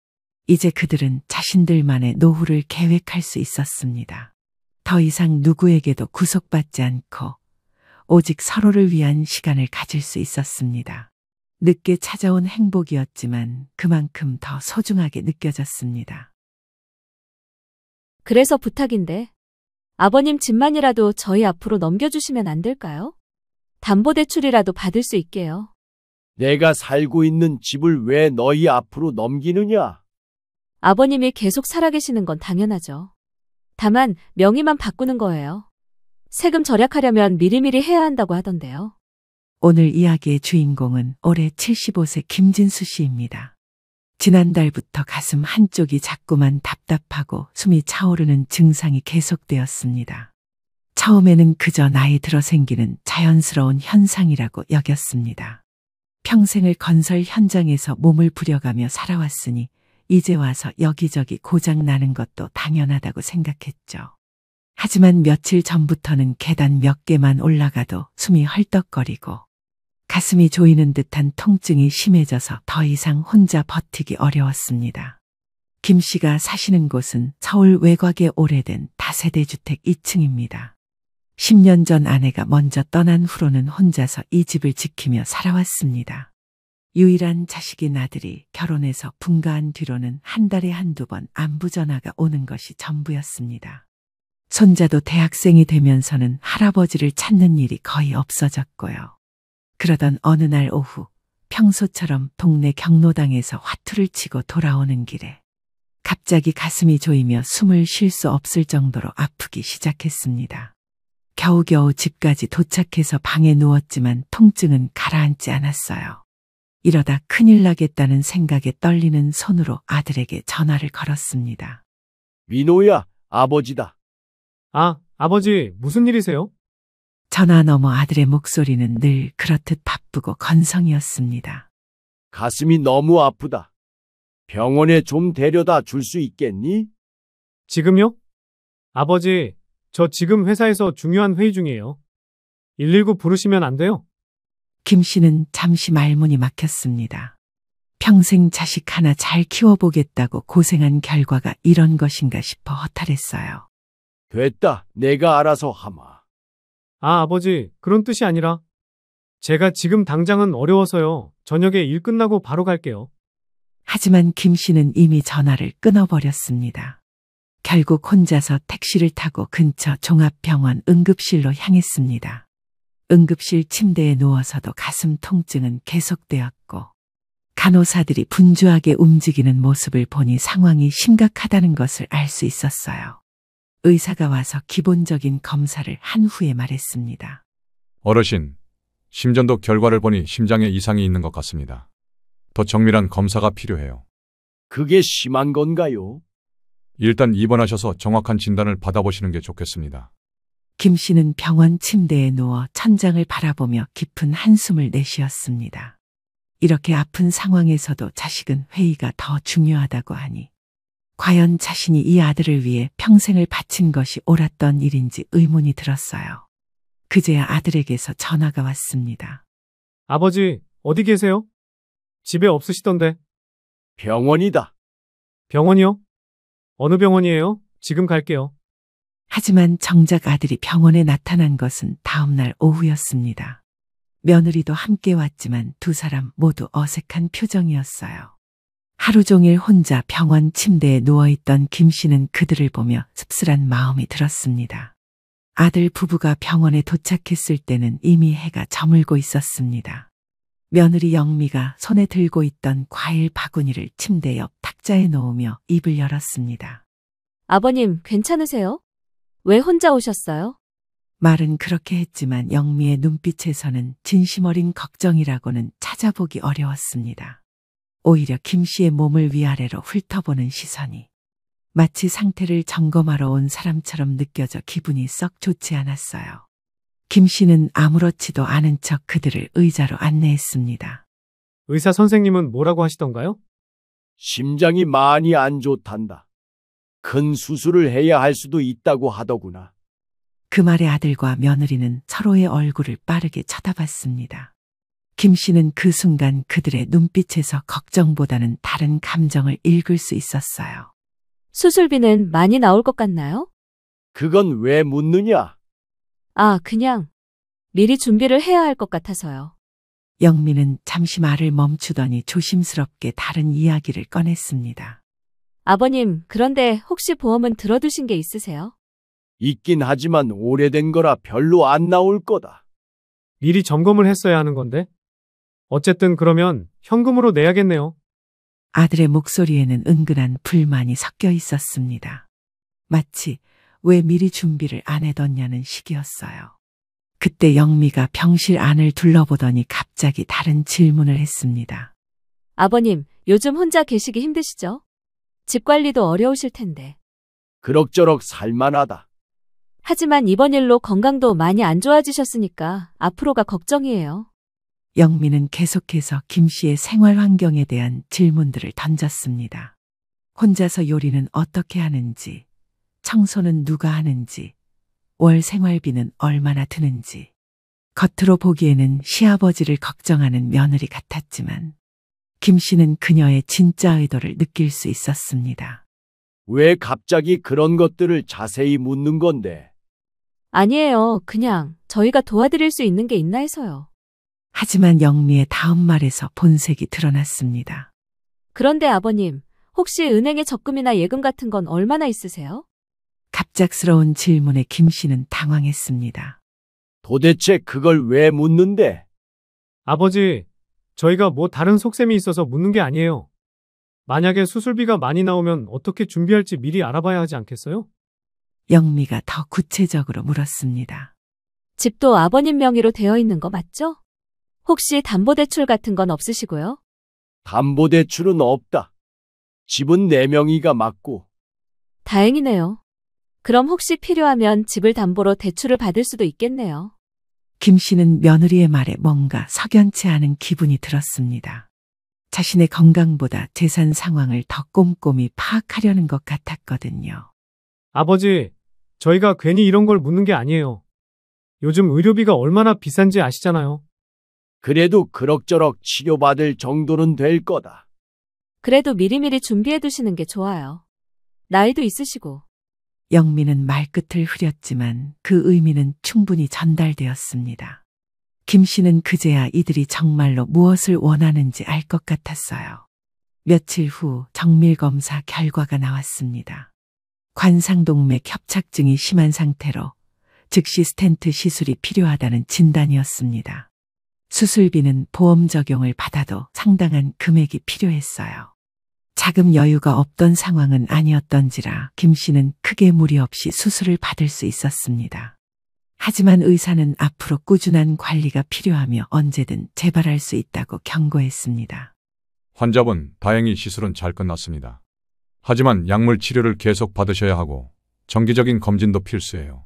A: 이제 그들은 자신들만의 노후를 계획할 수 있었습니다. 더 이상 누구에게도 구속받지 않고 오직 서로를 위한 시간을 가질 수 있었습니다. 늦게 찾아온 행복이었지만 그만큼 더 소중하게 느껴졌습니다.
E: 그래서 부탁인데, 아버님 집만이라도 저희 앞으로 넘겨주시면 안 될까요? 담보대출이라도 받을 수 있게요.
G: 내가 살고 있는 집을 왜 너희 앞으로 넘기느냐?
E: 아버님이 계속 살아계시는 건 당연하죠. 다만 명의만 바꾸는 거예요. 세금 절약하려면 미리미리 해야 한다고 하던데요.
A: 오늘 이야기의 주인공은 올해 75세 김진수 씨입니다. 지난달부터 가슴 한쪽이 자꾸만 답답하고 숨이 차오르는 증상이 계속되었습니다. 처음에는 그저 나이 들어 생기는 자연스러운 현상이라고 여겼습니다. 평생을 건설 현장에서 몸을 부려가며 살아왔으니 이제 와서 여기저기 고장 나는 것도 당연하다고 생각했죠. 하지만 며칠 전부터는 계단 몇 개만 올라가도 숨이 헐떡거리고 가슴이 조이는 듯한 통증이 심해져서 더 이상 혼자 버티기 어려웠습니다. 김 씨가 사시는 곳은 서울 외곽의 오래된 다세대 주택 2층입니다. 10년 전 아내가 먼저 떠난 후로는 혼자서 이 집을 지키며 살아왔습니다. 유일한 자식인 아들이 결혼해서 분가한 뒤로는 한 달에 한두 번 안부 전화가 오는 것이 전부였습니다. 손자도 대학생이 되면서는 할아버지를 찾는 일이 거의 없어졌고요. 그러던 어느 날 오후 평소처럼 동네 경로당에서 화투를 치고 돌아오는 길에 갑자기 가슴이 조이며 숨을 쉴 수 없을 정도로 아프기 시작했습니다. 겨우겨우 집까지 도착해서 방에 누웠지만 통증은 가라앉지 않았어요. 이러다 큰일 나겠다는 생각에 떨리는 손으로 아들에게 전화를 걸었습니다.
G: 민호야, 아버지다.
H: 아, 아버지, 무슨 일이세요?
A: 전화 너머 아들의 목소리는 늘 그렇듯 바쁘고 건성이었습니다.
G: 가슴이 너무 아프다. 병원에 좀 데려다 줄 수 있겠니?
H: 지금요? 아버지, 저 지금 회사에서 중요한 회의 중이에요. 119 부르시면 안 돼요?
A: 김 씨는 잠시 말문이 막혔습니다. 평생 자식 하나 잘 키워보겠다고 고생한 결과가 이런 것인가 싶어 허탈했어요.
G: 됐다. 내가 알아서 하마.
H: 아, 아버지, 그런 뜻이 아니라 제가 지금 당장은 어려워서요. 저녁에 일 끝나고 바로 갈게요.
A: 하지만 김 씨는 이미 전화를 끊어버렸습니다. 결국 혼자서 택시를 타고 근처 종합병원 응급실로 향했습니다. 응급실 침대에 누워서도 가슴 통증은 계속되었고 간호사들이 분주하게 움직이는 모습을 보니 상황이 심각하다는 것을 알 수 있었어요. 의사가 와서 기본적인 검사를 한 후에 말했습니다.
I: 어르신, 심전도 결과를 보니 심장에 이상이 있는 것 같습니다. 더 정밀한 검사가 필요해요.
G: 그게 심한 건가요?
I: 일단 입원하셔서 정확한 진단을 받아보시는 게 좋겠습니다.
A: 김 씨는 병원 침대에 누워 천장을 바라보며 깊은 한숨을 내쉬었습니다. 이렇게 아픈 상황에서도 자식은 회의가 더 중요하다고 하니 과연 자신이 이 아들을 위해 평생을 바친 것이 옳았던 일인지 의문이 들었어요. 그제야 아들에게서 전화가 왔습니다.
H: 아버지, 어디 계세요? 집에 없으시던데.
G: 병원이다.
H: 병원이요? 어느 병원이에요? 지금 갈게요.
A: 하지만 정작 아들이 병원에 나타난 것은 다음 날 오후였습니다. 며느리도 함께 왔지만 두 사람 모두 어색한 표정이었어요. 하루 종일 혼자 병원 침대에 누워있던 김 씨는 그들을 보며 씁쓸한 마음이 들었습니다. 아들 부부가 병원에 도착했을 때는 이미 해가 저물고 있었습니다. 며느리 영미가 손에 들고 있던 과일 바구니를 침대 옆 탁자에 놓으며 입을 열었습니다.
J: 아버님, 괜찮으세요? 왜 혼자 오셨어요?
A: 말은 그렇게 했지만 영미의 눈빛에서는 진심 어린 걱정이라고는 찾아보기 어려웠습니다. 오히려 김 씨의 몸을 위아래로 훑어보는 시선이 마치 상태를 점검하러 온 사람처럼 느껴져 기분이 썩 좋지 않았어요. 김 씨는 아무렇지도 않은 척 그들을 의자로 안내했습니다.
H: 의사 선생님은 뭐라고 하시던가요?
G: 심장이 많이 안 좋단다. 큰 수술을 해야 할 수도 있다고 하더구나.
A: 그 말에 아들과 며느리는 서로의 얼굴을 빠르게 쳐다봤습니다. 김 씨는 그 순간 그들의 눈빛에서 걱정보다는 다른 감정을 읽을 수 있었어요.
J: 수술비는 많이 나올 것 같나요?
G: 그건 왜 묻느냐?
J: 아, 그냥 미리 준비를 해야 할 것 같아서요.
A: 영미는 잠시 말을 멈추더니 조심스럽게 다른 이야기를 꺼냈습니다.
J: 아버님, 그런데 혹시 보험은 들어두신 게 있으세요?
G: 있긴 하지만 오래된 거라 별로 안 나올 거다.
H: 미리 점검을 했어야 하는 건데. 어쨌든 그러면 현금으로 내야겠네요.
A: 아들의 목소리에는 은근한 불만이 섞여 있었습니다. 마치 왜 미리 준비를 안 해뒀냐는 식이었어요. 그때 영미가 병실 안을 둘러보더니 갑자기 다른 질문을 했습니다.
J: 아버님, 요즘 혼자 계시기 힘드시죠? 집 관리도 어려우실 텐데.
G: 그럭저럭 살만하다.
J: 하지만 이번 일로 건강도 많이 안 좋아지셨으니까 앞으로가 걱정이에요.
A: 영미는 계속해서 김 씨의 생활 환경에 대한 질문들을 던졌습니다. 혼자서 요리는 어떻게 하는지, 청소는 누가 하는지, 월 생활비는 얼마나 드는지, 겉으로 보기에는 시아버지를 걱정하는 며느리 같았지만 김 씨는 그녀의 진짜 의도를 느낄 수 있었습니다.
G: 왜 갑자기 그런 것들을 자세히 묻는 건데?
J: 아니에요. 그냥 저희가 도와드릴 수 있는 게 있나 해서요.
A: 하지만 영미의 다음 말에서 본색이 드러났습니다.
J: 그런데 아버님, 혹시 은행에 적금이나 예금 같은 건 얼마나 있으세요?
A: 갑작스러운 질문에 김 씨는 당황했습니다.
G: 도대체 그걸 왜 묻는데?
H: 아버지, 저희가 뭐 다른 속셈이 있어서 묻는 게 아니에요. 만약에 수술비가 많이 나오면 어떻게 준비할지 미리 알아봐야 하지 않겠어요?
A: 영미가 더 구체적으로 물었습니다.
J: 집도 아버님 명의로 되어 있는 거 맞죠? 혹시 담보대출 같은 건 없으시고요?
G: 담보대출은 없다. 집은 내 명의가 맞고.
J: 다행이네요. 그럼 혹시 필요하면 집을 담보로 대출을 받을 수도 있겠네요.
A: 김 씨는 며느리의 말에 뭔가 석연치 않은 기분이 들었습니다. 자신의 건강보다 재산 상황을 더 꼼꼼히 파악하려는 것 같았거든요.
H: 아버지, 저희가 괜히 이런 걸 묻는 게 아니에요. 요즘 의료비가 얼마나 비싼지 아시잖아요.
G: 그래도 그럭저럭 치료받을 정도는 될 거다.
J: 그래도 미리미리 준비해 두시는 게 좋아요. 나이도 있으시고.
A: 영미는 말끝을 흐렸지만 그 의미는 충분히 전달되었습니다. 김 씨는 그제야 이들이 정말로 무엇을 원하는지 알 것 같았어요. 며칠 후 정밀검사 결과가 나왔습니다. 관상동맥 협착증이 심한 상태로 즉시 스텐트 시술이 필요하다는 진단이었습니다. 수술비는 보험 적용을 받아도 상당한 금액이 필요했어요. 자금 여유가 없던 상황은 아니었던지라 김 씨는 크게 무리 없이 수술을 받을 수 있었습니다. 하지만 의사는 앞으로 꾸준한 관리가 필요하며 언제든 재발할 수 있다고 경고했습니다.
I: 환자분, 다행히 시술은 잘 끝났습니다. 하지만 약물 치료를 계속 받으셔야 하고 정기적인 검진도 필수예요.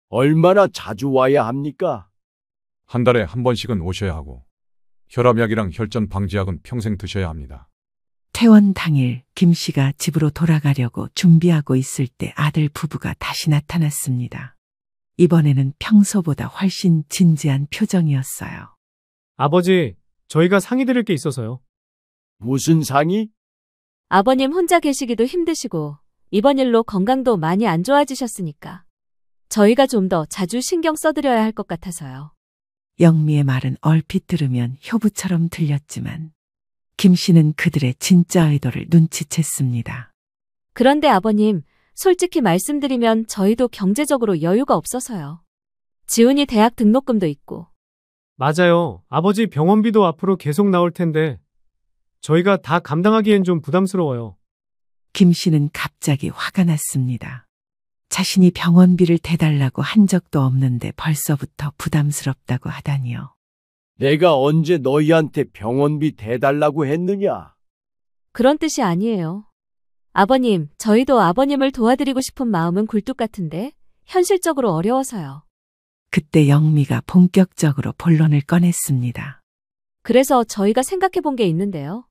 G: 얼마나 자주 와야 합니까?
I: 한 달에 한 번씩은 오셔야 하고 혈압약이랑 혈전 방지약은 평생 드셔야 합니다.
A: 퇴원 당일 김 씨가 집으로 돌아가려고 준비하고 있을 때 아들 부부가 다시 나타났습니다. 이번에는 평소보다 훨씬 진지한 표정이었어요.
H: 아버지, 저희가 상의 드릴 게 있어서요.
G: 무슨 상의?
J: 아버님 혼자 계시기도 힘드시고 이번 일로 건강도 많이 안 좋아지셨으니까 저희가 좀 더 자주 신경 써드려야 할 것 같아서요.
A: 영미의 말은 얼핏 들으면 효부처럼 들렸지만 김 씨는 그들의 진짜 의도를 눈치챘습니다.
J: 그런데 아버님, 솔직히 말씀드리면 저희도 경제적으로 여유가 없어서요. 지훈이 대학 등록금도 있고.
H: 맞아요. 아버지 병원비도 앞으로 계속 나올 텐데 저희가 다 감당하기엔 좀 부담스러워요.
A: 김 씨는 갑자기 화가 났습니다. 자신이 병원비를 대달라고 한 적도 없는데 벌써부터 부담스럽다고 하다니요.
G: 내가 언제 너희한테 병원비 대달라고 했느냐?
J: 그런 뜻이 아니에요. 아버님, 저희도 아버님을 도와드리고 싶은 마음은 굴뚝 같은데 현실적으로 어려워서요.
A: 그때 영미가 본격적으로 본론을 꺼냈습니다.
J: 그래서 저희가 생각해 본 게 있는데요.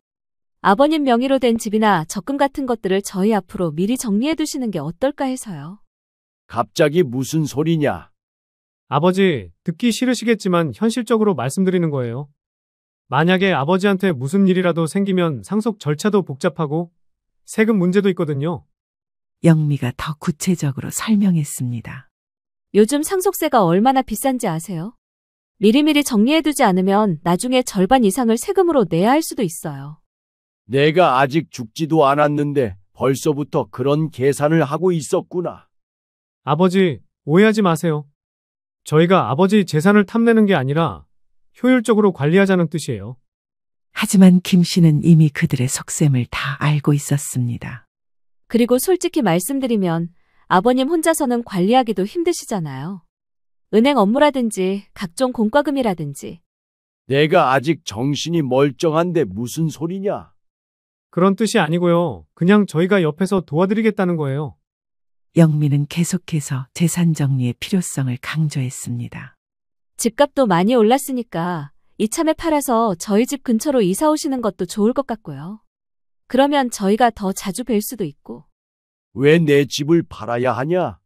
J: 아버님 명의로 된 집이나 적금 같은 것들을 저희 앞으로 미리 정리해 두시는 게 어떨까 해서요.
G: 갑자기 무슨 소리냐?
H: 아버지, 듣기 싫으시겠지만 현실적으로 말씀드리는 거예요. 만약에 아버지한테 무슨 일이라도 생기면 상속 절차도 복잡하고 세금 문제도 있거든요.
A: 영미가 더 구체적으로 설명했습니다.
J: 요즘 상속세가 얼마나 비싼지 아세요? 미리미리 정리해두지 않으면 나중에 절반 이상을 세금으로 내야 할 수도 있어요.
G: 내가 아직 죽지도 않았는데 벌써부터 그런 계산을 하고 있었구나.
H: 아버지, 오해하지 마세요. 저희가 아버지 재산을 탐내는 게 아니라 효율적으로 관리하자는 뜻이에요.
A: 하지만 김 씨는 이미 그들의 속셈을 다 알고 있었습니다.
J: 그리고 솔직히 말씀드리면 아버님 혼자서는 관리하기도 힘드시잖아요. 은행 업무라든지 각종 공과금이라든지.
G: 내가 아직 정신이 멀쩡한데 무슨 소리냐?
H: 그런 뜻이 아니고요. 그냥 저희가 옆에서 도와드리겠다는 거예요.
A: 영미는 계속해서 재산 정리의 필요성을 강조했습니다.
J: 집값도 많이 올랐으니까 이참에 팔아서 저희 집 근처로 이사 오시는 것도 좋을 것 같고요. 그러면 저희가 더 자주 뵐 수도 있고.
G: 왜 내 집을 팔아야 하냐?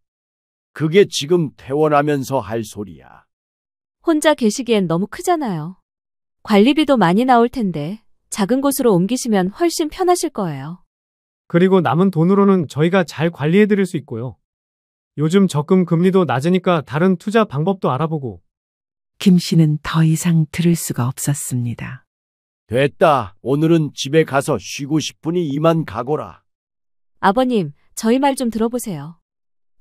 G: 그게 지금 퇴원하면서 할 소리야.
J: 혼자 계시기엔 너무 크잖아요. 관리비도 많이 나올 텐데 작은 곳으로 옮기시면 훨씬 편하실 거예요.
H: 그리고 남은 돈으로는 저희가 잘 관리해 드릴 수 있고요. 요즘 적금 금리도 낮으니까 다른 투자 방법도 알아보고.
A: 김 씨는 더 이상 들을 수가 없었습니다.
G: 됐다. 오늘은 집에 가서 쉬고 싶으니 이만 가거라.
J: 아버님, 저희 말 좀 들어보세요.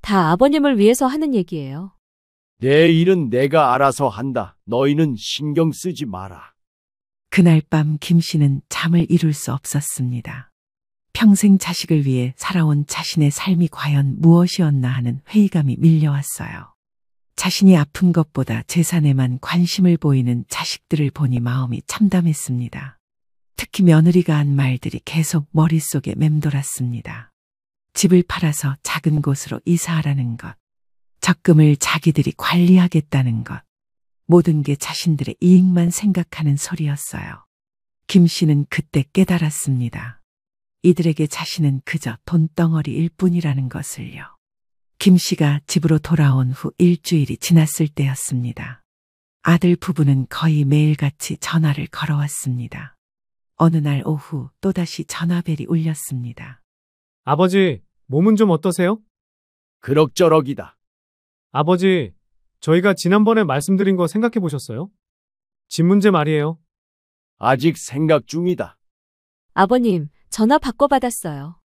J: 다 아버님을 위해서 하는 얘기예요.
G: 내 일은 내가 알아서 한다. 너희는 신경 쓰지 마라.
A: 그날 밤 김 씨는 잠을 이룰 수 없었습니다. 평생 자식을 위해 살아온 자신의 삶이 과연 무엇이었나 하는 회의감이 밀려왔어요. 자신이 아픈 것보다 재산에만 관심을 보이는 자식들을 보니 마음이 참담했습니다. 특히 며느리가 한 말들이 계속 머릿속에 맴돌았습니다. 집을 팔아서 작은 곳으로 이사하라는 것, 적금을 자기들이 관리하겠다는 것, 모든 게 자신들의 이익만 생각하는 소리였어요. 김 씨는 그때 깨달았습니다. 이들에게 자신은 그저 돈덩어리일 뿐이라는 것을요. 김 씨가 집으로 돌아온 후 일주일이 지났을 때였습니다. 아들 부부는 거의 매일같이 전화를 걸어왔습니다. 어느 날 오후 또다시 전화벨이 울렸습니다.
H: 아버지, 몸은 좀 어떠세요?
G: 그럭저럭이다.
H: 아버지, 저희가 지난번에 말씀드린 거 생각해 보셨어요? 집 문제 말이에요.
G: 아직 생각 중이다.
J: 아버님, 전화 바꿔받았어요.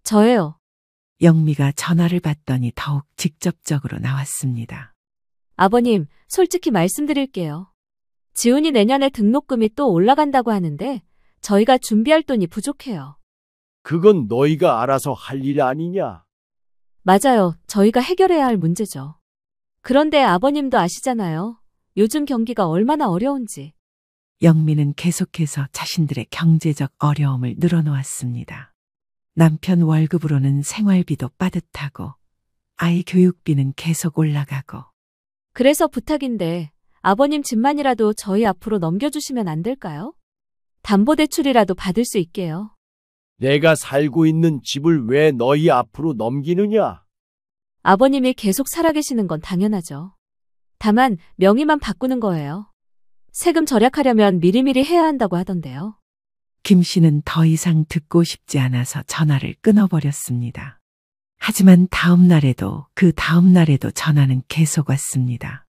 J: 저예요.
A: 영미가 전화를 받더니 더욱 직접적으로 나왔습니다.
J: 아버님, 솔직히 말씀드릴게요. 지훈이 내년에 등록금이 또 올라간다고 하는데 저희가 준비할 돈이 부족해요.
G: 그건 너희가 알아서 할 일 아니냐?
J: 맞아요. 저희가 해결해야 할 문제죠. 그런데 아버님도 아시잖아요. 요즘 경기가 얼마나 어려운지.
A: 영미는 계속해서 자신들의 경제적 어려움을 늘어놓았습니다. 남편 월급으로는 생활비도 빠듯하고 아이 교육비는 계속 올라가고.
J: 그래서 부탁인데 아버님 집만이라도 저희 앞으로 넘겨주시면 안 될까요? 담보대출이라도 받을 수 있게요.
G: 내가 살고 있는 집을 왜 너희 앞으로 넘기느냐?
J: 아버님이 계속 살아계시는 건 당연하죠. 다만 명의만 바꾸는 거예요. 세금 절약하려면 미리미리 해야 한다고 하던데요.
A: 김 씨는 더 이상 듣고 싶지 않아서 전화를 끊어버렸습니다. 하지만 다음 날에도 그 다음 날에도 전화는 계속 왔습니다.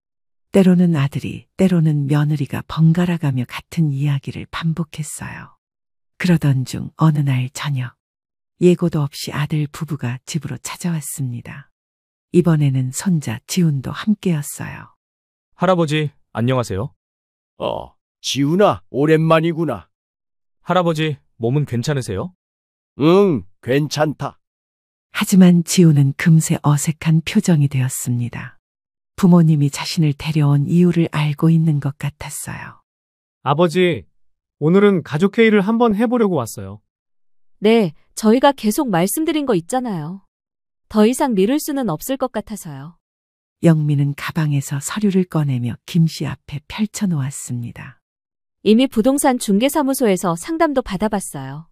A: 때로는 아들이, 때로는 며느리가 번갈아가며 같은 이야기를 반복했어요. 그러던 중 어느 날 저녁, 예고도 없이 아들 부부가 집으로 찾아왔습니다. 이번에는 손자 지훈도 함께였어요.
K: 할아버지, 안녕하세요.
G: 지훈아, 오랜만이구나.
K: 할아버지, 몸은 괜찮으세요?
G: 응, 괜찮다.
A: 하지만 지훈은 금세 어색한 표정이 되었습니다. 부모님이 자신을 데려온 이유를 알고 있는 것 같았어요.
H: 아버지, 오늘은 가족회의를 한번 해보려고 왔어요.
J: 네, 저희가 계속 말씀드린 거 있잖아요. 더 이상 미룰 수는 없을 것 같아서요.
A: 영미는 가방에서 서류를 꺼내며 김 씨 앞에 펼쳐놓았습니다.
J: 이미 부동산 중개사무소에서 상담도 받아봤어요.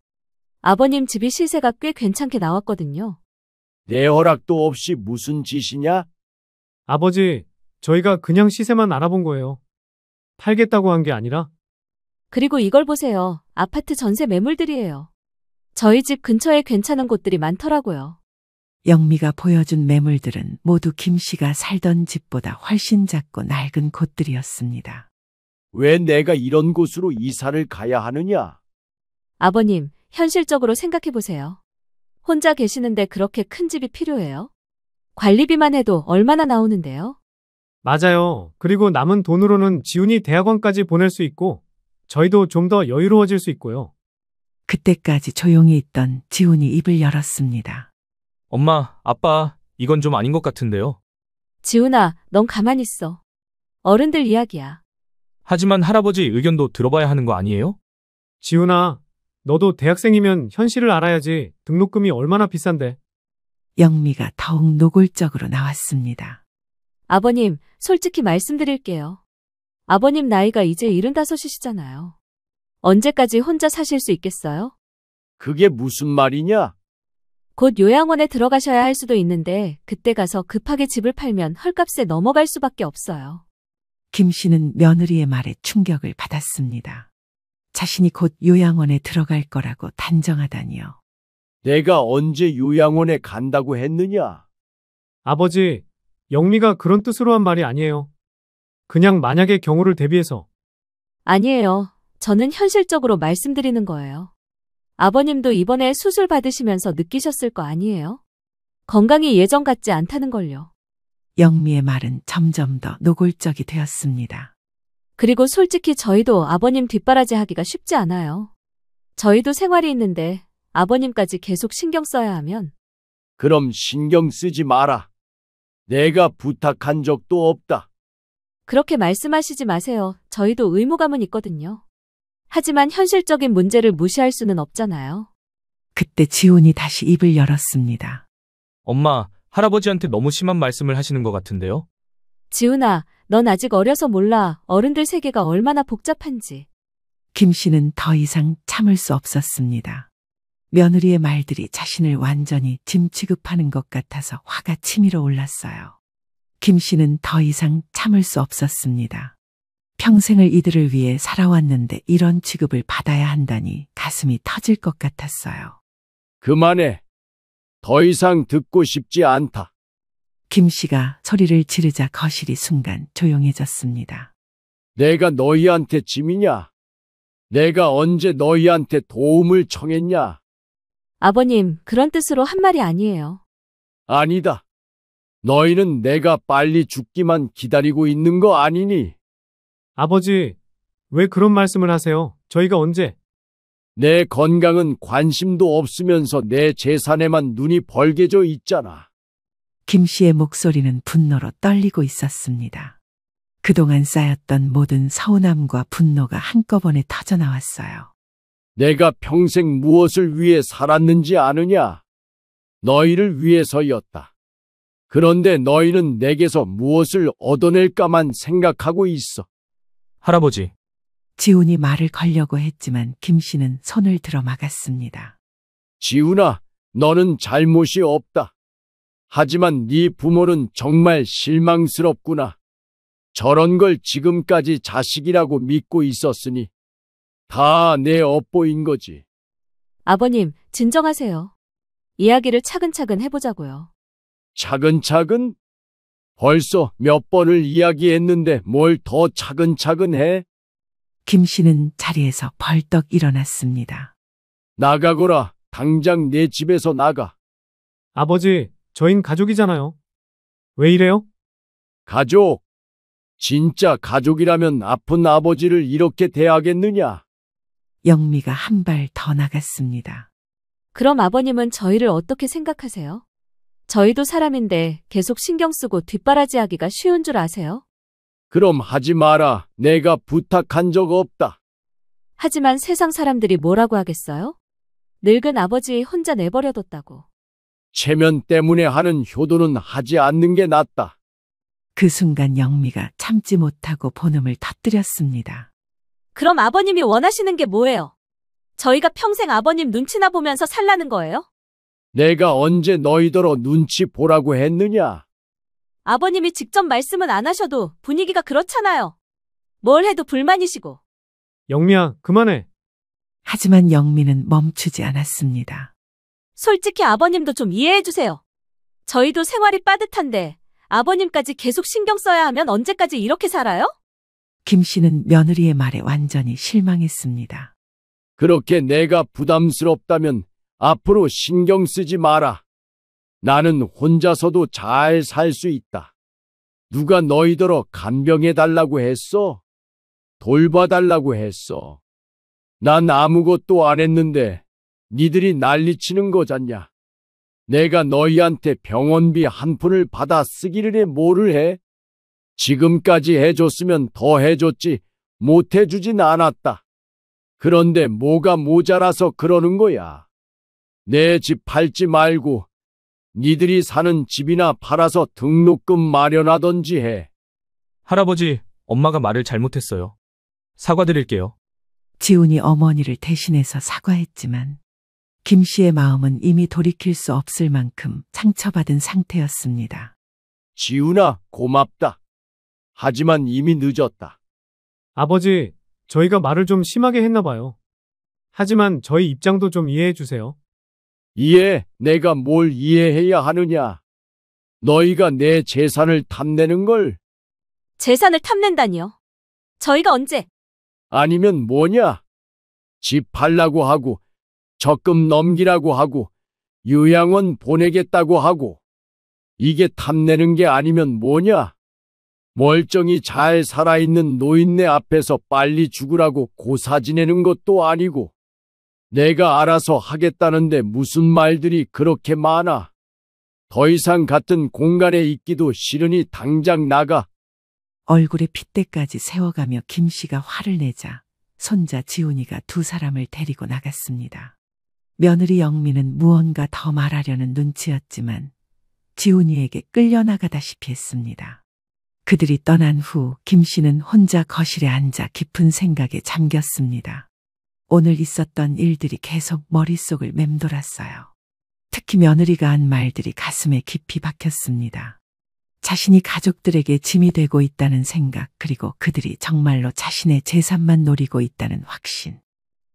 J: 아버님 집이 시세가 꽤 괜찮게 나왔거든요.
G: 내 허락도 없이 무슨 짓이냐?
H: 아버지, 저희가 그냥 시세만 알아본 거예요. 팔겠다고 한 게 아니라.
J: 그리고 이걸 보세요. 아파트 전세 매물들이에요. 저희 집 근처에 괜찮은 곳들이 많더라고요.
A: 영미가 보여준 매물들은 모두 김 씨가 살던 집보다 훨씬 작고 낡은 곳들이었습니다.
G: 왜 내가 이런 곳으로 이사를 가야 하느냐?
J: 아버님, 현실적으로 생각해 보세요. 혼자 계시는데 그렇게 큰 집이 필요해요? 관리비만 해도 얼마나 나오는데요?
H: 맞아요. 그리고 남은 돈으로는 지훈이 대학원까지 보낼 수 있고 저희도 좀 더 여유로워질 수 있고요.
A: 그때까지 조용히 있던 지훈이 입을 열었습니다.
K: 엄마, 아빠, 이건 좀 아닌 것 같은데요.
J: 지훈아, 넌 가만히 있어. 어른들 이야기야.
K: 하지만 할아버지 의견도 들어봐야 하는 거 아니에요?
H: 지훈아, 너도 대학생이면 현실을 알아야지. 등록금이 얼마나 비싼데.
A: 영미가 더욱 노골적으로 나왔습니다.
J: 아버님, 솔직히 말씀드릴게요. 아버님 나이가 이제 75이시잖아요. 언제까지 혼자 사실 수 있겠어요?
G: 그게 무슨 말이냐?
J: 곧 요양원에 들어가셔야 할 수도 있는데 그때 가서 급하게 집을 팔면 헐값에 넘어갈 수밖에 없어요.
A: 김 씨는 며느리의 말에 충격을 받았습니다. 자신이 곧 요양원에 들어갈 거라고 단정하다니요.
G: 내가 언제 요양원에 간다고 했느냐?
H: 아버지, 영미가 그런 뜻으로 한 말이 아니에요. 그냥 만약의 경우를 대비해서.
J: 아니에요. 저는 현실적으로 말씀드리는 거예요. 아버님도 이번에 수술 받으시면서 느끼셨을 거 아니에요? 건강이 예전 같지 않다는 걸요.
A: 영미의 말은 점점 더 노골적이 되었습니다.
J: 그리고 솔직히 저희도 아버님 뒷바라지 하기가 쉽지 않아요. 저희도 생활이 있는데 아버님까지 계속 신경 써야 하면.
G: 그럼 신경 쓰지 마라. 내가 부탁한 적도 없다.
J: 그렇게 말씀하시지 마세요. 저희도 의무감은 있거든요. 하지만 현실적인 문제를 무시할 수는 없잖아요.
A: 그때 지훈이 다시 입을 열었습니다.
K: 엄마, 할아버지한테 너무 심한 말씀을 하시는 것 같은데요?
J: 지훈아, 넌 아직 어려서 몰라. 어른들 세계가 얼마나 복잡한지.
A: 김 씨는 더 이상 참을 수 없었습니다. 며느리의 말들이 자신을 완전히 짐 취급하는 것 같아서 화가 치밀어 올랐어요. 김 씨는 더 이상 참을 수 없었습니다. 평생을 이들을 위해 살아왔는데 이런 취급을 받아야 한다니 가슴이 터질 것 같았어요.
G: 그만해. 더 이상 듣고 싶지 않다.
A: 김 씨가 소리를 지르자 거실이 순간 조용해졌습니다.
G: 내가 너희한테 짐이냐? 내가 언제 너희한테 도움을 청했냐?
J: 아버님, 그런 뜻으로 한 말이 아니에요.
G: 아니다. 너희는 내가 빨리 죽기만 기다리고 있는 거 아니니?
H: 아버지, 왜 그런 말씀을 하세요? 저희가 언제?
G: 내 건강은 관심도 없으면서 내 재산에만 눈이 벌게져 있잖아.
A: 김 씨의 목소리는 분노로 떨리고 있었습니다. 그동안 쌓였던 모든 서운함과 분노가 한꺼번에 터져나왔어요.
G: 내가 평생 무엇을 위해 살았는지 아느냐? 너희를 위해서였다. 그런데 너희는 내게서 무엇을 얻어낼까만 생각하고 있어.
K: 할아버지,
A: 지훈이 말을 걸려고 했지만 김 씨는 손을 들어 막았습니다.
G: 지훈아, 너는 잘못이 없다. 하지만 네 부모는 정말 실망스럽구나. 저런 걸 지금까지 자식이라고 믿고 있었으니 다 내 업보인 거지.
J: 아버님, 진정하세요. 이야기를 차근차근 해보자고요.
G: 차근차근? 벌써 몇 번을 이야기했는데 뭘 더 차근차근 해?
A: 김 씨는 자리에서 벌떡 일어났습니다.
G: 나가거라. 당장 내 집에서 나가.
H: 아버지, 저흰 가족이잖아요. 왜 이래요?
G: 가족? 진짜 가족이라면 아픈 아버지를 이렇게 대하겠느냐?
A: 영미가 한 발 더 나갔습니다.
J: 그럼 아버님은 저희를 어떻게 생각하세요? 저희도 사람인데 계속 신경 쓰고 뒷바라지 하기가 쉬운 줄 아세요?
G: 그럼 하지 마라. 내가 부탁한 적 없다.
J: 하지만 세상 사람들이 뭐라고 하겠어요? 늙은 아버지 혼자 내버려뒀다고.
G: 체면 때문에 하는 효도는 하지 않는 게 낫다.
A: 그 순간 영미가 참지 못하고 본음을 터뜨렸습니다.
J: 그럼 아버님이 원하시는 게 뭐예요? 저희가 평생 아버님 눈치나 보면서 살라는 거예요?
G: 내가 언제 너희더러 눈치 보라고 했느냐?
J: 아버님이 직접 말씀은 안 하셔도 분위기가 그렇잖아요. 뭘 해도 불만이시고.
H: 영미야, 그만해.
A: 하지만 영미는 멈추지 않았습니다.
J: 솔직히 아버님도 좀 이해해 주세요. 저희도 생활이 빠듯한데 아버님까지 계속 신경 써야 하면 언제까지 이렇게 살아요?
A: 김 씨는 며느리의 말에 완전히 실망했습니다.
G: 그렇게 내가 부담스럽다면 앞으로 신경 쓰지 마라. 나는 혼자서도 잘 살 수 있다. 누가 너희더러 간병해달라고 했어? 돌봐달라고 했어. 난 아무것도 안 했는데 니들이 난리치는 거잖냐. 내가 너희한테 병원비 한 푼을 받아 쓰기를 해 뭐를 해? 지금까지 해줬으면 더 해줬지 못 해주진 않았다. 그런데 뭐가 모자라서 그러는 거야. 내 집 팔지 말고 니들이 사는 집이나 팔아서 등록금 마련하던지 해.
K: 할아버지, 엄마가 말을 잘못했어요. 사과드릴게요.
A: 지훈이 어머니를 대신해서 사과했지만 김 씨의 마음은 이미 돌이킬 수 없을 만큼 상처받은 상태였습니다.
G: 지훈아, 고맙다. 하지만 이미 늦었다.
H: 아버지, 저희가 말을 좀 심하게 했나 봐요. 하지만 저희 입장도 좀 이해해 주세요.
G: 내가 뭘 이해해야 하느냐? 너희가 내 재산을 탐내는 걸?
J: 재산을 탐낸다니요. 저희가 언제?
G: 아니면 뭐냐? 집 팔라고 하고, 적금 넘기라고 하고, 요양원 보내겠다고 하고, 이게 탐내는 게 아니면 뭐냐? 멀쩡히 잘 살아있는 노인네 앞에서 빨리 죽으라고 고사 지내는 것도 아니고, 내가 알아서 하겠다는데 무슨 말들이 그렇게 많아? 더 이상 같은 공간에 있기도 싫으니 당장 나가.
A: 얼굴에 핏대까지 세워가며 김씨가 화를 내자 손자 지훈이가 두 사람을 데리고 나갔습니다. 며느리 영미는 무언가 더 말하려는 눈치였지만 지훈이에게 끌려나가다시피 했습니다. 그들이 떠난 후 김씨는 혼자 거실에 앉아 깊은 생각에 잠겼습니다. 오늘 있었던 일들이 계속 머릿속을 맴돌았어요. 특히 며느리가 한 말들이 가슴에 깊이 박혔습니다. 자신이 가족들에게 짐이 되고 있다는 생각, 그리고 그들이 정말로 자신의 재산만 노리고 있다는 확신.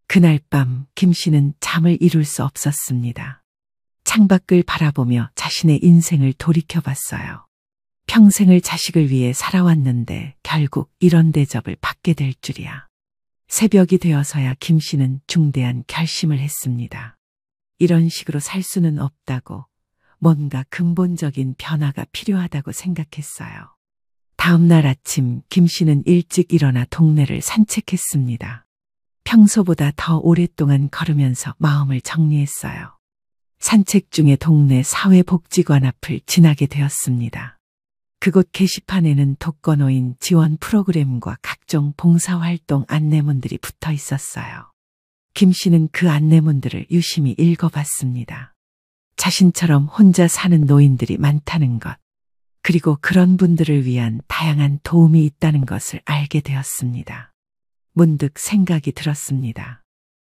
A: 그날 밤 김씨는 잠을 이룰 수 없었습니다. 창밖을 바라보며 자신의 인생을 돌이켜봤어요. 평생을 자식을 위해 살아왔는데 결국 이런 대접을 받게 될 줄이야. 새벽이 되어서야 김씨는 중대한 결심을 했습니다. 이런 식으로 살 수는 없다고, 뭔가 근본적인 변화가 필요하다고 생각했어요. 다음 날 아침 김씨는 일찍 일어나 동네를 산책했습니다. 평소보다 더 오랫동안 걸으면서 마음을 정리했어요. 산책 중에 동네 사회복지관 앞을 지나게 되었습니다. 그곳 게시판에는 독거노인 지원 프로그램과 각종 봉사활동 안내문들이 붙어 있었어요. 김 씨는 그 안내문들을 유심히 읽어봤습니다. 자신처럼 혼자 사는 노인들이 많다는 것, 그리고 그런 분들을 위한 다양한 도움이 있다는 것을 알게 되었습니다. 문득 생각이 들었습니다.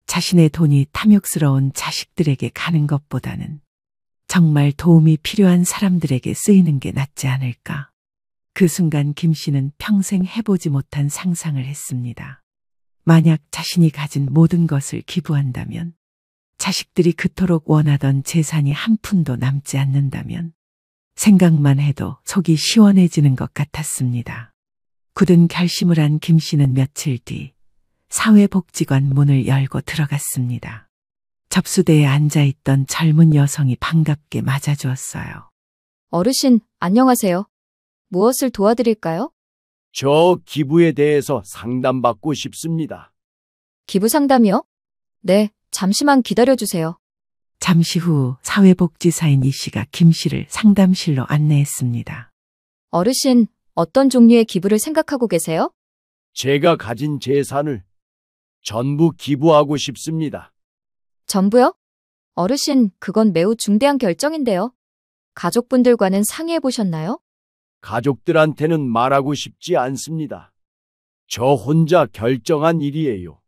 A: 자신의 돈이 탐욕스러운 자식들에게 가는 것보다는 정말 도움이 필요한 사람들에게 쓰이는 게 낫지 않을까. 그 순간 김 씨는 평생 해보지 못한 상상을 했습니다. 만약 자신이 가진 모든 것을 기부한다면, 자식들이 그토록 원하던 재산이 한 푼도 남지 않는다면, 생각만 해도 속이 시원해지는 것 같았습니다. 굳은 결심을 한 김 씨는 며칠 뒤 사회복지관 문을 열고 들어갔습니다. 접수대에 앉아있던 젊은 여성이 반갑게 맞아주었어요.
E: 어르신, 안녕하세요. 무엇을 도와드릴까요?
G: 저 기부에 대해서 상담받고 싶습니다.
E: 기부 상담이요? 네, 잠시만 기다려주세요.
A: 잠시 후 사회복지사인 이 씨가 김 씨를 상담실로 안내했습니다.
E: 어르신, 어떤 종류의 기부를 생각하고 계세요?
G: 제가 가진 재산을 전부 기부하고 싶습니다.
E: 전부요? 어르신, 그건 매우 중대한 결정인데요. 가족분들과는 상의해 보셨나요?
G: 가족들한테는 말하고 싶지 않습니다. 저 혼자 결정한 일이에요.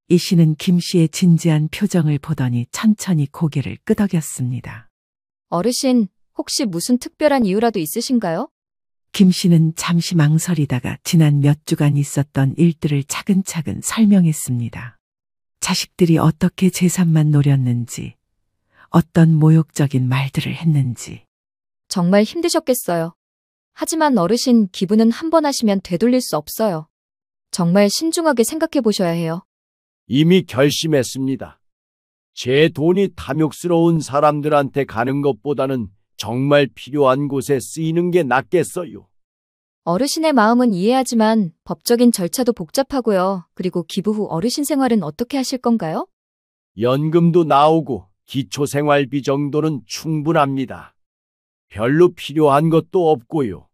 A: 이 씨는 김 씨의 진지한 표정을 보더니 천천히 고개를 끄덕였습니다.
E: 어르신, 혹시 무슨 특별한 이유라도 있으신가요?
A: 김 씨는 잠시 망설이다가 지난 몇 주간 있었던 일들을 차근차근 설명했습니다. 자식들이 어떻게 재산만 노렸는지, 어떤 모욕적인 말들을 했는지.
E: 정말 힘드셨겠어요. 하지만 어르신, 기부는 한 번 하시면 되돌릴 수 없어요. 정말 신중하게 생각해 보셔야 해요.
G: 이미 결심했습니다. 제 돈이 탐욕스러운 사람들한테 가는 것보다는 정말 필요한 곳에 쓰이는 게 낫겠어요.
E: 어르신의 마음은 이해하지만 법적인 절차도 복잡하고요. 그리고 기부 후 어르신 생활은 어떻게 하실 건가요?
G: 연금도 나오고 기초생활비 정도는 충분합니다. 별로 필요한 것도 없고요.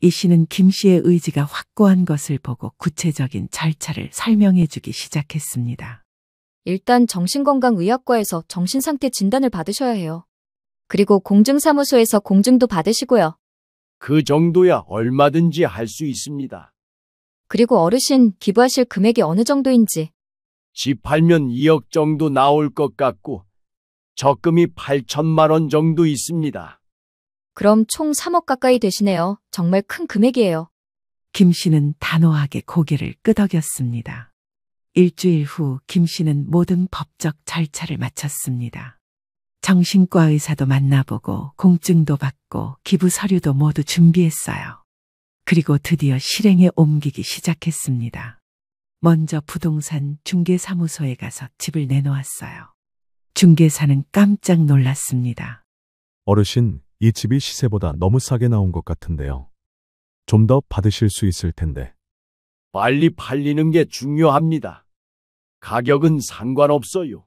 A: 이 씨는 김 씨의 의지가 확고한 것을 보고 구체적인 절차를 설명해 주기 시작했습니다.
E: 일단 정신건강의학과에서 정신상태 진단을 받으셔야 해요. 그리고 공증사무소에서 공증도 받으시고요.
G: 그 정도야 얼마든지 할 수 있습니다.
E: 그리고 어르신, 기부하실 금액이 어느 정도인지.
G: 집 팔면 2억 정도 나올 것 같고 적금이 8천만 원 정도 있습니다.
E: 그럼 총 3억 가까이 되시네요. 정말 큰 금액이에요.
A: 김 씨는 단호하게 고개를 끄덕였습니다. 일주일 후 김 씨는 모든 법적 절차를 마쳤습니다. 정신과 의사도 만나보고 공증도 받고 기부 서류도 모두 준비했어요. 그리고 드디어 실행에 옮기기 시작했습니다. 먼저 부동산 중개사무소에 가서 집을 내놓았어요. 중개사는 깜짝 놀랐습니다.
L: 어르신, 이 집이 시세보다 너무 싸게 나온 것 같은데요. 좀 더 받으실 수 있을 텐데.
G: 빨리 팔리는 게 중요합니다. 가격은 상관없어요.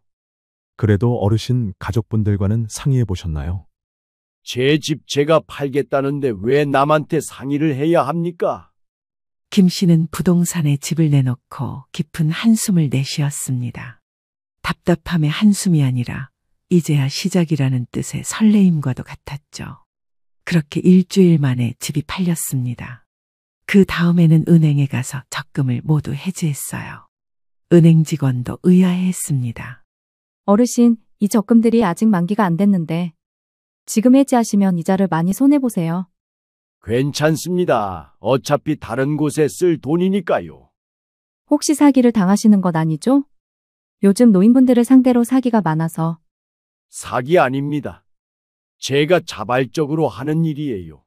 L: 그래도 어르신 가족분들과는 상의해 보셨나요?
G: 제 집 제가 팔겠다는데 왜 남한테 상의를 해야 합니까?
A: 김 씨는 부동산에 집을 내놓고 깊은 한숨을 내쉬었습니다. 답답함의 한숨이 아니라 이제야 시작이라는 뜻의 설레임과도 같았죠. 그렇게 일주일 만에 집이 팔렸습니다. 그 다음에는 은행에 가서 적금을 모두 해지했어요. 은행 직원도 의아해했습니다.
M: 어르신, 이 적금들이 아직 만기가 안 됐는데 지금 해지하시면 이자를 많이 손해보세요.
G: 괜찮습니다. 어차피 다른 곳에 쓸 돈이니까요.
M: 혹시 사기를 당하시는 것 아니죠? 요즘 노인분들을 상대로 사기가 많아서.
G: 사기 아닙니다. 제가 자발적으로 하는 일이에요.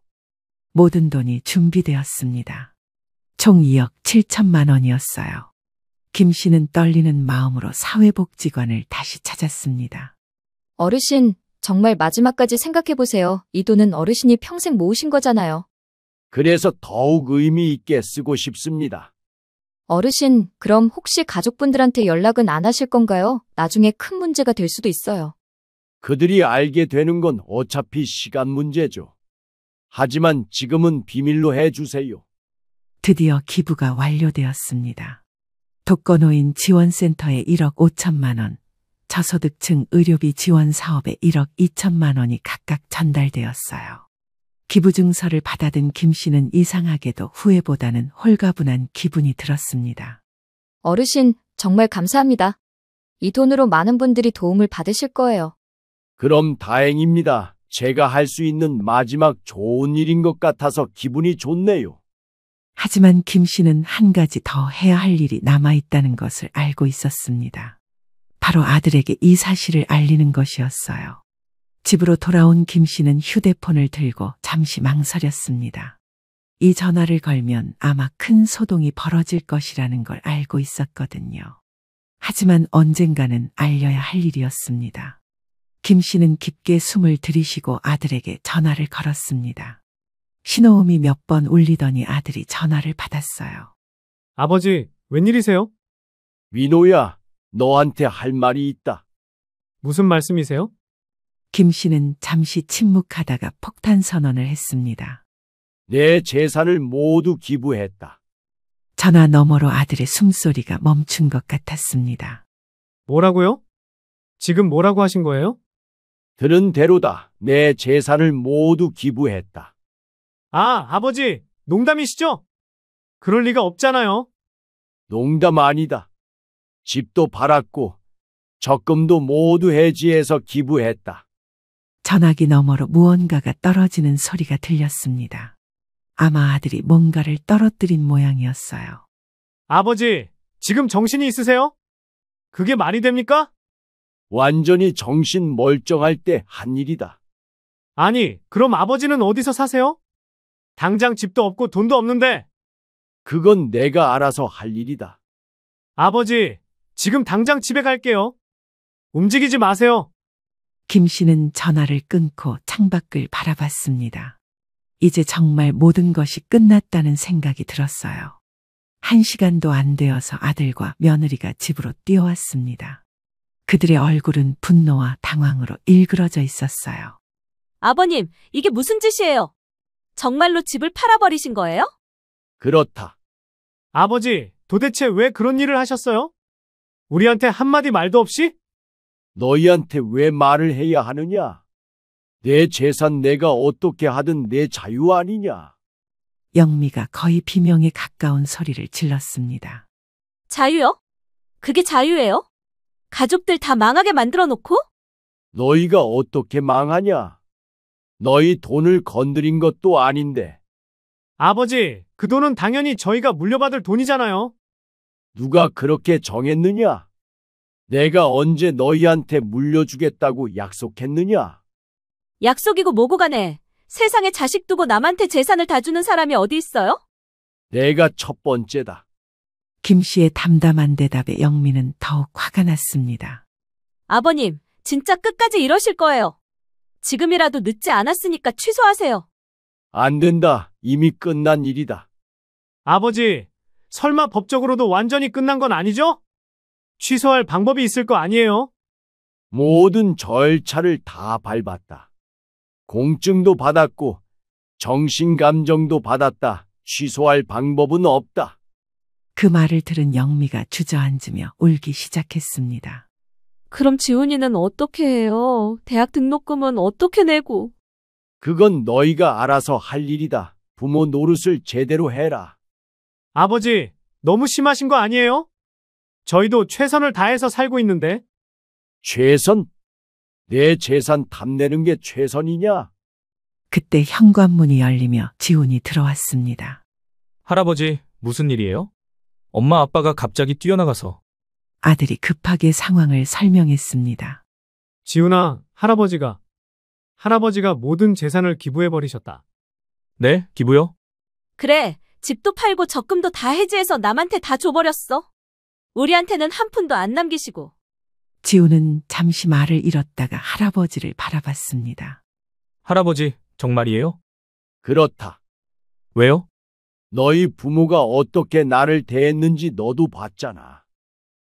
A: 모든 돈이 준비되었습니다. 총 2억 7천만 원이었어요. 김 씨는 떨리는 마음으로 사회복지관을 다시 찾았습니다.
E: 어르신, 정말 마지막까지 생각해보세요. 이 돈은 어르신이 평생 모으신 거잖아요.
G: 그래서 더욱 의미 있게 쓰고 싶습니다.
E: 어르신, 그럼 혹시 가족분들한테 연락은 안 하실 건가요? 나중에 큰 문제가 될 수도 있어요.
G: 그들이 알게 되는 건 어차피 시간 문제죠. 하지만 지금은 비밀로 해주세요.
A: 드디어 기부가 완료되었습니다. 독거노인 지원센터에 1억 5천만 원, 저소득층 의료비 지원 사업에 1억 2천만 원이 각각 전달되었어요. 기부 증서를 받아든 김 씨는 이상하게도 후회보다는 홀가분한 기분이 들었습니다.
E: 어르신, 정말 감사합니다. 이 돈으로 많은 분들이 도움을 받으실 거예요.
G: 그럼 다행입니다. 제가 할 수 있는 마지막 좋은 일인 것 같아서 기분이 좋네요.
A: 하지만 김 씨는 한 가지 더 해야 할 일이 남아있다는 것을 알고 있었습니다. 바로 아들에게 이 사실을 알리는 것이었어요. 집으로 돌아온 김 씨는 휴대폰을 들고 잠시 망설였습니다. 이 전화를 걸면 아마 큰 소동이 벌어질 것이라는 걸 알고 있었거든요. 하지만 언젠가는 알려야 할 일이었습니다. 김 씨는 깊게 숨을 들이쉬고 아들에게 전화를 걸었습니다. 신호음이 몇 번 울리더니 아들이 전화를 받았어요.
H: 아버지, 웬일이세요?
G: 민호야, 너한테 할 말이 있다.
H: 무슨 말씀이세요?
A: 김 씨는 잠시 침묵하다가 폭탄 선언을 했습니다.
G: 내 재산을 모두 기부했다.
A: 전화 너머로 아들의 숨소리가 멈춘 것 같았습니다.
H: 뭐라고요? 지금 뭐라고 하신 거예요?
G: 들은 대로다. 내 재산을 모두 기부했다.
H: 아, 아버지, 농담이시죠? 그럴 리가 없잖아요.
G: 농담 아니다. 집도 팔았고 적금도 모두 해지해서 기부했다.
A: 전화기 너머로 무언가가 떨어지는 소리가 들렸습니다. 아마 아들이 뭔가를 떨어뜨린 모양이었어요.
H: 아버지, 지금 정신이 있으세요? 그게 말이 됩니까?
G: 완전히 정신 멀쩡할 때 한 일이다.
H: 아니, 그럼 아버지는 어디서 사세요? 당장 집도 없고 돈도 없는데.
G: 그건 내가 알아서 할 일이다.
H: 아버지, 지금 당장 집에 갈게요. 움직이지 마세요.
A: 김 씨는 전화를 끊고 창밖을 바라봤습니다. 이제 정말 모든 것이 끝났다는 생각이 들었어요. 1시간도 안 되어서 아들과 며느리가 집으로 뛰어왔습니다. 그들의 얼굴은 분노와 당황으로 일그러져 있었어요.
J: 아버님, 이게 무슨 짓이에요? 정말로 집을 팔아버리신 거예요?
G: 그렇다.
H: 아버지, 도대체 왜 그런 일을 하셨어요? 우리한테 한마디 말도 없이?
G: 너희한테 왜 말을 해야 하느냐? 내 재산 내가 어떻게 하든 내 자유 아니냐?
A: 영미가 거의 비명에 가까운 소리를 질렀습니다.
J: 자유요? 그게 자유예요? 가족들 다 망하게 만들어 놓고?
G: 너희가 어떻게 망하냐? 너희 돈을 건드린 것도 아닌데.
H: 아버지, 그 돈은 당연히 저희가 물려받을 돈이잖아요.
G: 누가 그렇게 정했느냐? 내가 언제 너희한테 물려주겠다고 약속했느냐?
J: 약속이고 뭐고 간에 세상에 자식 두고 남한테 재산을 다 주는 사람이 어디 있어요?
G: 내가 첫 번째다.
A: 김 씨의 담담한 대답에 영미는 더욱 화가 났습니다.
J: 아버님, 진짜 끝까지 이러실 거예요. 지금이라도 늦지 않았으니까 취소하세요.
G: 안 된다. 이미 끝난 일이다.
H: 아버지, 설마 법적으로도 완전히 끝난 건 아니죠? 취소할 방법이 있을 거 아니에요?
G: 모든 절차를 다 밟았다. 공증도 받았고 정신감정도 받았다. 취소할 방법은 없다.
A: 그 말을 들은 영미가 주저앉으며 울기 시작했습니다.
J: 그럼 지훈이는 어떻게 해요? 대학 등록금은 어떻게 내고?
G: 그건 너희가 알아서 할 일이다. 부모 노릇을 제대로 해라.
H: 아버지, 너무 심하신 거 아니에요? 저희도 최선을 다해서 살고 있는데.
G: 최선? 내 재산 탐내는 게 최선이냐?
A: 그때 현관문이 열리며 지훈이 들어왔습니다.
K: 할아버지, 무슨 일이에요? 엄마 아빠가 갑자기 뛰어나가서.
A: 아들이 급하게 상황을 설명했습니다.
H: 지훈아, 할아버지가 모든 재산을 기부해버리셨다.
K: 네, 기부요?
J: 그래, 집도 팔고 적금도 다 해지해서 남한테 다 줘버렸어. 우리한테는 한 푼도 안 남기시고.
A: 지훈은 잠시 말을 잃었다가 할아버지를 바라봤습니다.
K: 할아버지, 정말이에요?
G: 그렇다.
K: 왜요?
G: 너희 부모가 어떻게 나를 대했는지 너도 봤잖아.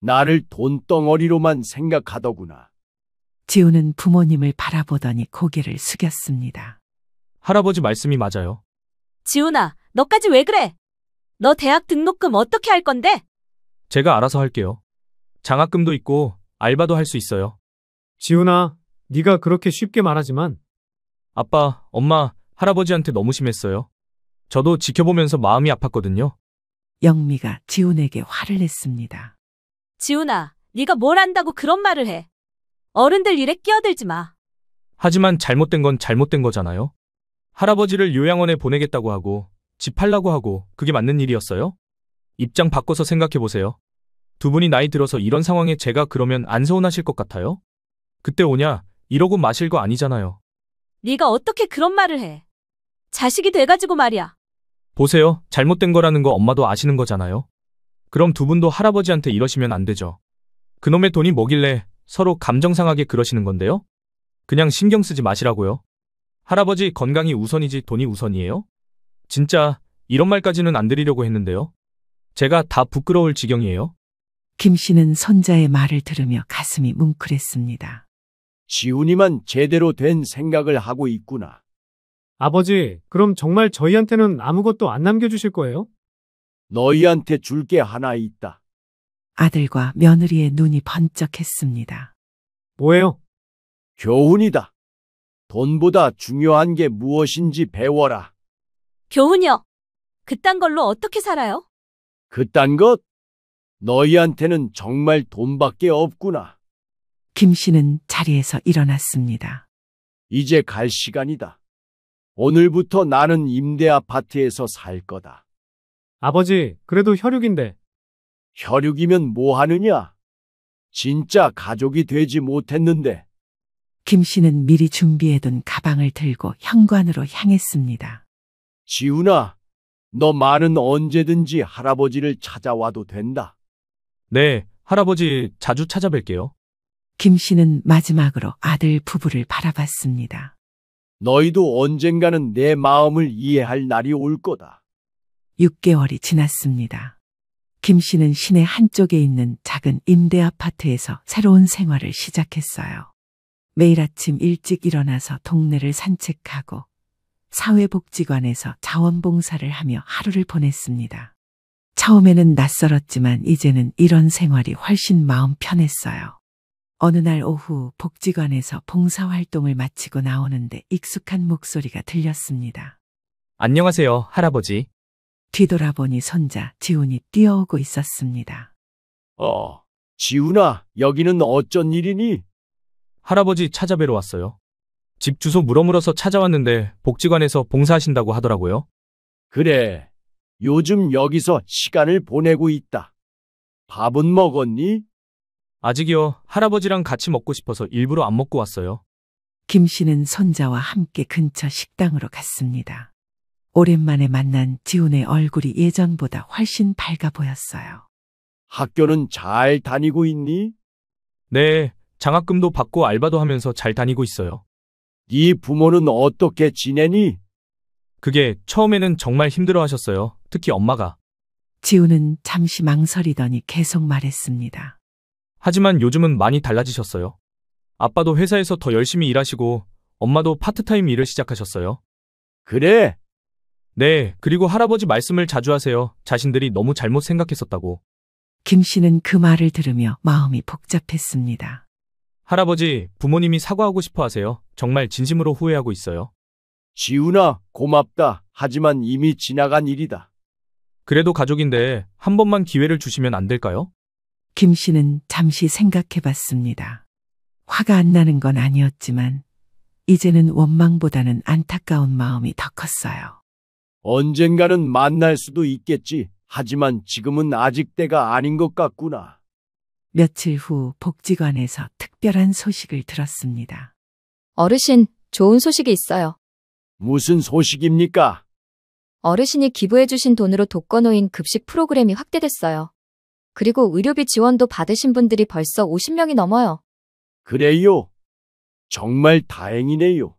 G: 나를 돈덩어리로만 생각하더구나.
A: 지훈은 부모님을 바라보더니 고개를 숙였습니다.
K: 할아버지 말씀이 맞아요.
J: 지훈아, 너까지 왜 그래? 너 대학 등록금 어떻게 할 건데?
K: 제가 알아서 할게요. 장학금도 있고 알바도 할 수 있어요.
H: 지훈아, 네가 그렇게 쉽게 말하지만.
K: 아빠, 엄마, 할아버지한테 너무 심했어요. 저도 지켜보면서 마음이 아팠거든요.
A: 영미가 지훈에게 화를 냈습니다.
J: 지훈아, 네가 뭘 안다고 그런 말을 해. 어른들 일에 끼어들지 마.
K: 하지만 잘못된 건 잘못된 거잖아요. 할아버지를 요양원에 보내겠다고 하고 집 팔라고 하고 그게 맞는 일이었어요? 입장 바꿔서 생각해보세요. 두 분이 나이 들어서 이런 상황에 제가 그러면 안 서운하실 것 같아요? 그때 오냐 이러고 마실 거 아니잖아요.
J: 네가 어떻게 그런 말을 해. 자식이 돼가지고 말이야.
K: 보세요. 잘못된 거라는 거 엄마도 아시는 거잖아요. 그럼 두 분도 할아버지한테 이러시면 안 되죠. 그놈의 돈이 뭐길래 서로 감정 상하게 그러시는 건데요? 그냥 신경 쓰지 마시라고요. 할아버지 건강이 우선이지 돈이 우선이에요? 진짜 이런 말까지는 안 드리려고 했는데요. 제가 다 부끄러울 지경이에요.
A: 김 씨는 손자의 말을 들으며 가슴이 뭉클했습니다.
G: 지훈이만 제대로 된 생각을 하고 있구나.
H: 아버지, 그럼 정말 저희한테는 아무것도 안 남겨주실 거예요?
G: 너희한테 줄 게 하나 있다.
A: 아들과 며느리의 눈이 번쩍했습니다.
H: 뭐예요?
G: 교훈이다. 돈보다 중요한 게 무엇인지 배워라.
J: 교훈이요. 그딴 걸로 어떻게 살아요?
G: 그딴 것? 너희한테는 정말 돈밖에 없구나.
A: 김 씨는 자리에서 일어났습니다.
G: 이제 갈 시간이다. 오늘부터 나는 임대 아파트에서 살 거다.
H: 아버지, 그래도 혈육인데.
G: 혈육이면 뭐 하느냐? 진짜 가족이 되지 못했는데.
A: 김 씨는 미리 준비해둔 가방을 들고 현관으로 향했습니다.
G: 지훈아, 너 말은 언제든지 할아버지를 찾아와도 된다.
K: 네, 할아버지 자주 찾아뵐게요.
A: 김 씨는 마지막으로 아들 부부를 바라봤습니다.
G: 너희도 언젠가는 내 마음을 이해할 날이 올 거다.
A: 6개월이 지났습니다. 김 씨는 시내 한쪽에 있는 작은 임대 아파트에서 새로운 생활을 시작했어요. 매일 아침 일찍 일어나서 동네를 산책하고 사회복지관에서 자원봉사를 하며 하루를 보냈습니다. 처음에는 낯설었지만 이제는 이런 생활이 훨씬 마음 편했어요. 어느 날 오후 복지관에서 봉사활동을 마치고 나오는데 익숙한 목소리가 들렸습니다.
K: 안녕하세요, 할아버지.
A: 뒤돌아보니 손자 지훈이 뛰어오고 있었습니다.
G: 지훈아, 여기는 어쩐 일이니?
K: 할아버지 찾아뵈러 왔어요. 집 주소 물어물어서 찾아왔는데 복지관에서 봉사하신다고 하더라고요.
G: 그래, 요즘 여기서 시간을 보내고 있다. 밥은 먹었니?
K: 아직이요. 할아버지랑 같이 먹고 싶어서 일부러 안 먹고 왔어요.
A: 김 씨는 손자와 함께 근처 식당으로 갔습니다. 오랜만에 만난 지훈의 얼굴이 예전보다 훨씬 밝아 보였어요.
G: 학교는 잘 다니고 있니?
K: 네, 장학금도 받고 알바도 하면서 잘 다니고 있어요.
G: 네 부모는 어떻게 지내니?
K: 그게 처음에는 정말 힘들어 하셨어요. 특히 엄마가.
A: 지훈은 잠시 망설이더니 계속 말했습니다.
K: 하지만 요즘은 많이 달라지셨어요. 아빠도 회사에서 더 열심히 일하시고 엄마도 파트타임 일을 시작하셨어요.
G: 그래?
K: 네, 그리고 할아버지 말씀을 자주 하세요. 자신들이 너무 잘못 생각했었다고.
A: 김 씨는 그 말을 들으며 마음이 복잡했습니다.
K: 할아버지, 부모님이 사과하고 싶어 하세요. 정말 진심으로 후회하고 있어요.
G: 지훈아, 고맙다. 하지만 이미 지나간 일이다.
K: 그래도 가족인데 한 번만 기회를 주시면 안 될까요?
A: 김 씨는 잠시 생각해 봤습니다. 화가 안 나는 건 아니었지만 이제는 원망보다는 안타까운 마음이 더 컸어요.
G: 언젠가는 만날 수도 있겠지. 하지만 지금은 아직 때가 아닌 것 같구나.
A: 며칠 후 복지관에서 특별한 소식을 들었습니다.
E: 어르신, 좋은 소식이 있어요.
G: 무슨 소식입니까?
E: 어르신이 기부해주신 돈으로 독거노인 급식 프로그램이 확대됐어요. 그리고 의료비 지원도 받으신 분들이 벌써 50명이 넘어요.
G: 그래요? 정말 다행이네요.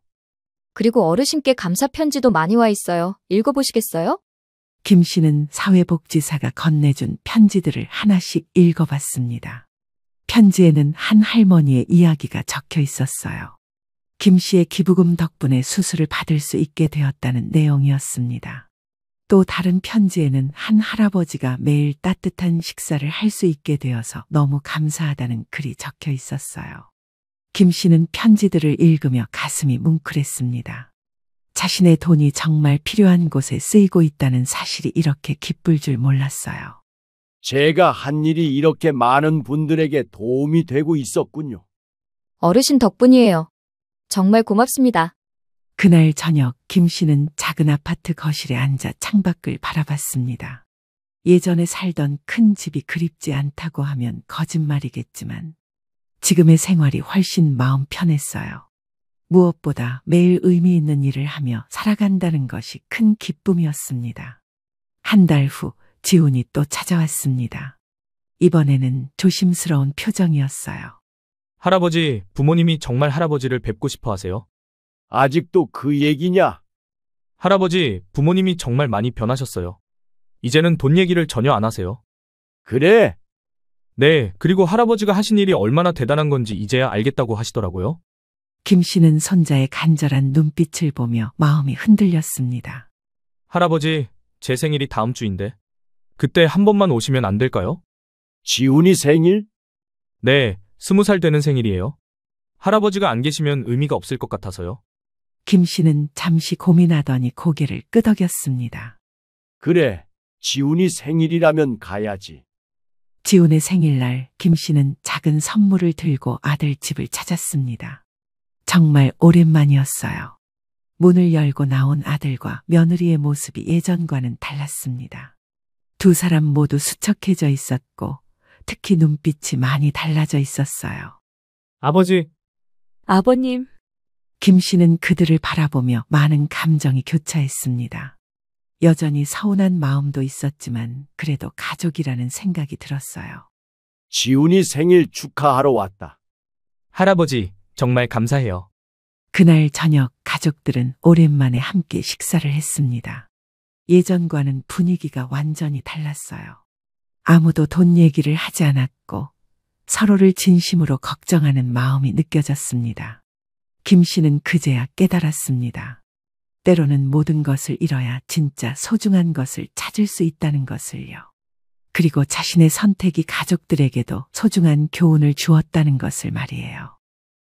E: 그리고 어르신께 감사 편지도 많이 와 있어요. 읽어보시겠어요?
A: 김 씨는 사회복지사가 건네준 편지들을 하나씩 읽어봤습니다. 편지에는 한 할머니의 이야기가 적혀 있었어요. 김 씨의 기부금 덕분에 수술을 받을 수 있게 되었다는 내용이었습니다. 또 다른 편지에는 한 할아버지가 매일 따뜻한 식사를 할 수 있게 되어서 너무 감사하다는 글이 적혀 있었어요. 김 씨는 편지들을 읽으며 가슴이 뭉클했습니다. 자신의 돈이 정말 필요한 곳에 쓰이고 있다는 사실이 이렇게 기쁠 줄 몰랐어요.
G: 제가 한 일이 이렇게 많은 분들에게 도움이 되고 있었군요.
E: 어르신 덕분이에요. 정말 고맙습니다.
A: 그날 저녁 김 씨는 작은 아파트 거실에 앉아 창밖을 바라봤습니다. 예전에 살던 큰 집이 그립지 않다고 하면 거짓말이겠지만 지금의 생활이 훨씬 마음 편했어요. 무엇보다 매일 의미 있는 일을 하며 살아간다는 것이 큰 기쁨이었습니다. 한 달 후 지훈이 또 찾아왔습니다. 이번에는 조심스러운 표정이었어요.
K: 할아버지, 부모님이 정말 할아버지를 뵙고 싶어 하세요.
G: 아직도 그 얘기냐?
K: 할아버지, 부모님이 정말 많이 변하셨어요. 이제는 돈 얘기를 전혀 안 하세요.
G: 그래?
K: 네, 그리고 할아버지가 하신 일이 얼마나 대단한 건지 이제야 알겠다고 하시더라고요.
A: 김 씨는 손자의 간절한 눈빛을 보며 마음이 흔들렸습니다.
K: 할아버지, 제 생일이 다음 주인데 그때 한 번만 오시면 안 될까요?
G: 지훈이 생일?
K: 네, 20살 되는 생일이에요. 할아버지가 안 계시면 의미가 없을 것 같아서요.
A: 김 씨는 잠시 고민하더니 고개를 끄덕였습니다.
G: 그래, 지훈이 생일이라면 가야지.
A: 지훈의 생일날 김 씨는 작은 선물을 들고 아들 집을 찾았습니다. 정말 오랜만이었어요. 문을 열고 나온 아들과 며느리의 모습이 예전과는 달랐습니다. 두 사람 모두 수척해져 있었고 특히 눈빛이 많이 달라져 있었어요.
H: 아버지.
J: 아버님.
A: 김 씨는 그들을 바라보며 많은 감정이 교차했습니다. 여전히 서운한 마음도 있었지만 그래도 가족이라는 생각이 들었어요.
G: 지훈이 생일 축하하러 왔다.
K: 할아버지, 정말 감사해요.
A: 그날 저녁 가족들은 오랜만에 함께 식사를 했습니다. 예전과는 분위기가 완전히 달랐어요. 아무도 돈 얘기를 하지 않았고 서로를 진심으로 걱정하는 마음이 느껴졌습니다. 김 씨는 그제야 깨달았습니다. 때로는 모든 것을 잃어야 진짜 소중한 것을 찾을 수 있다는 것을요. 그리고 자신의 선택이 가족들에게도 소중한 교훈을 주었다는 것을 말이에요.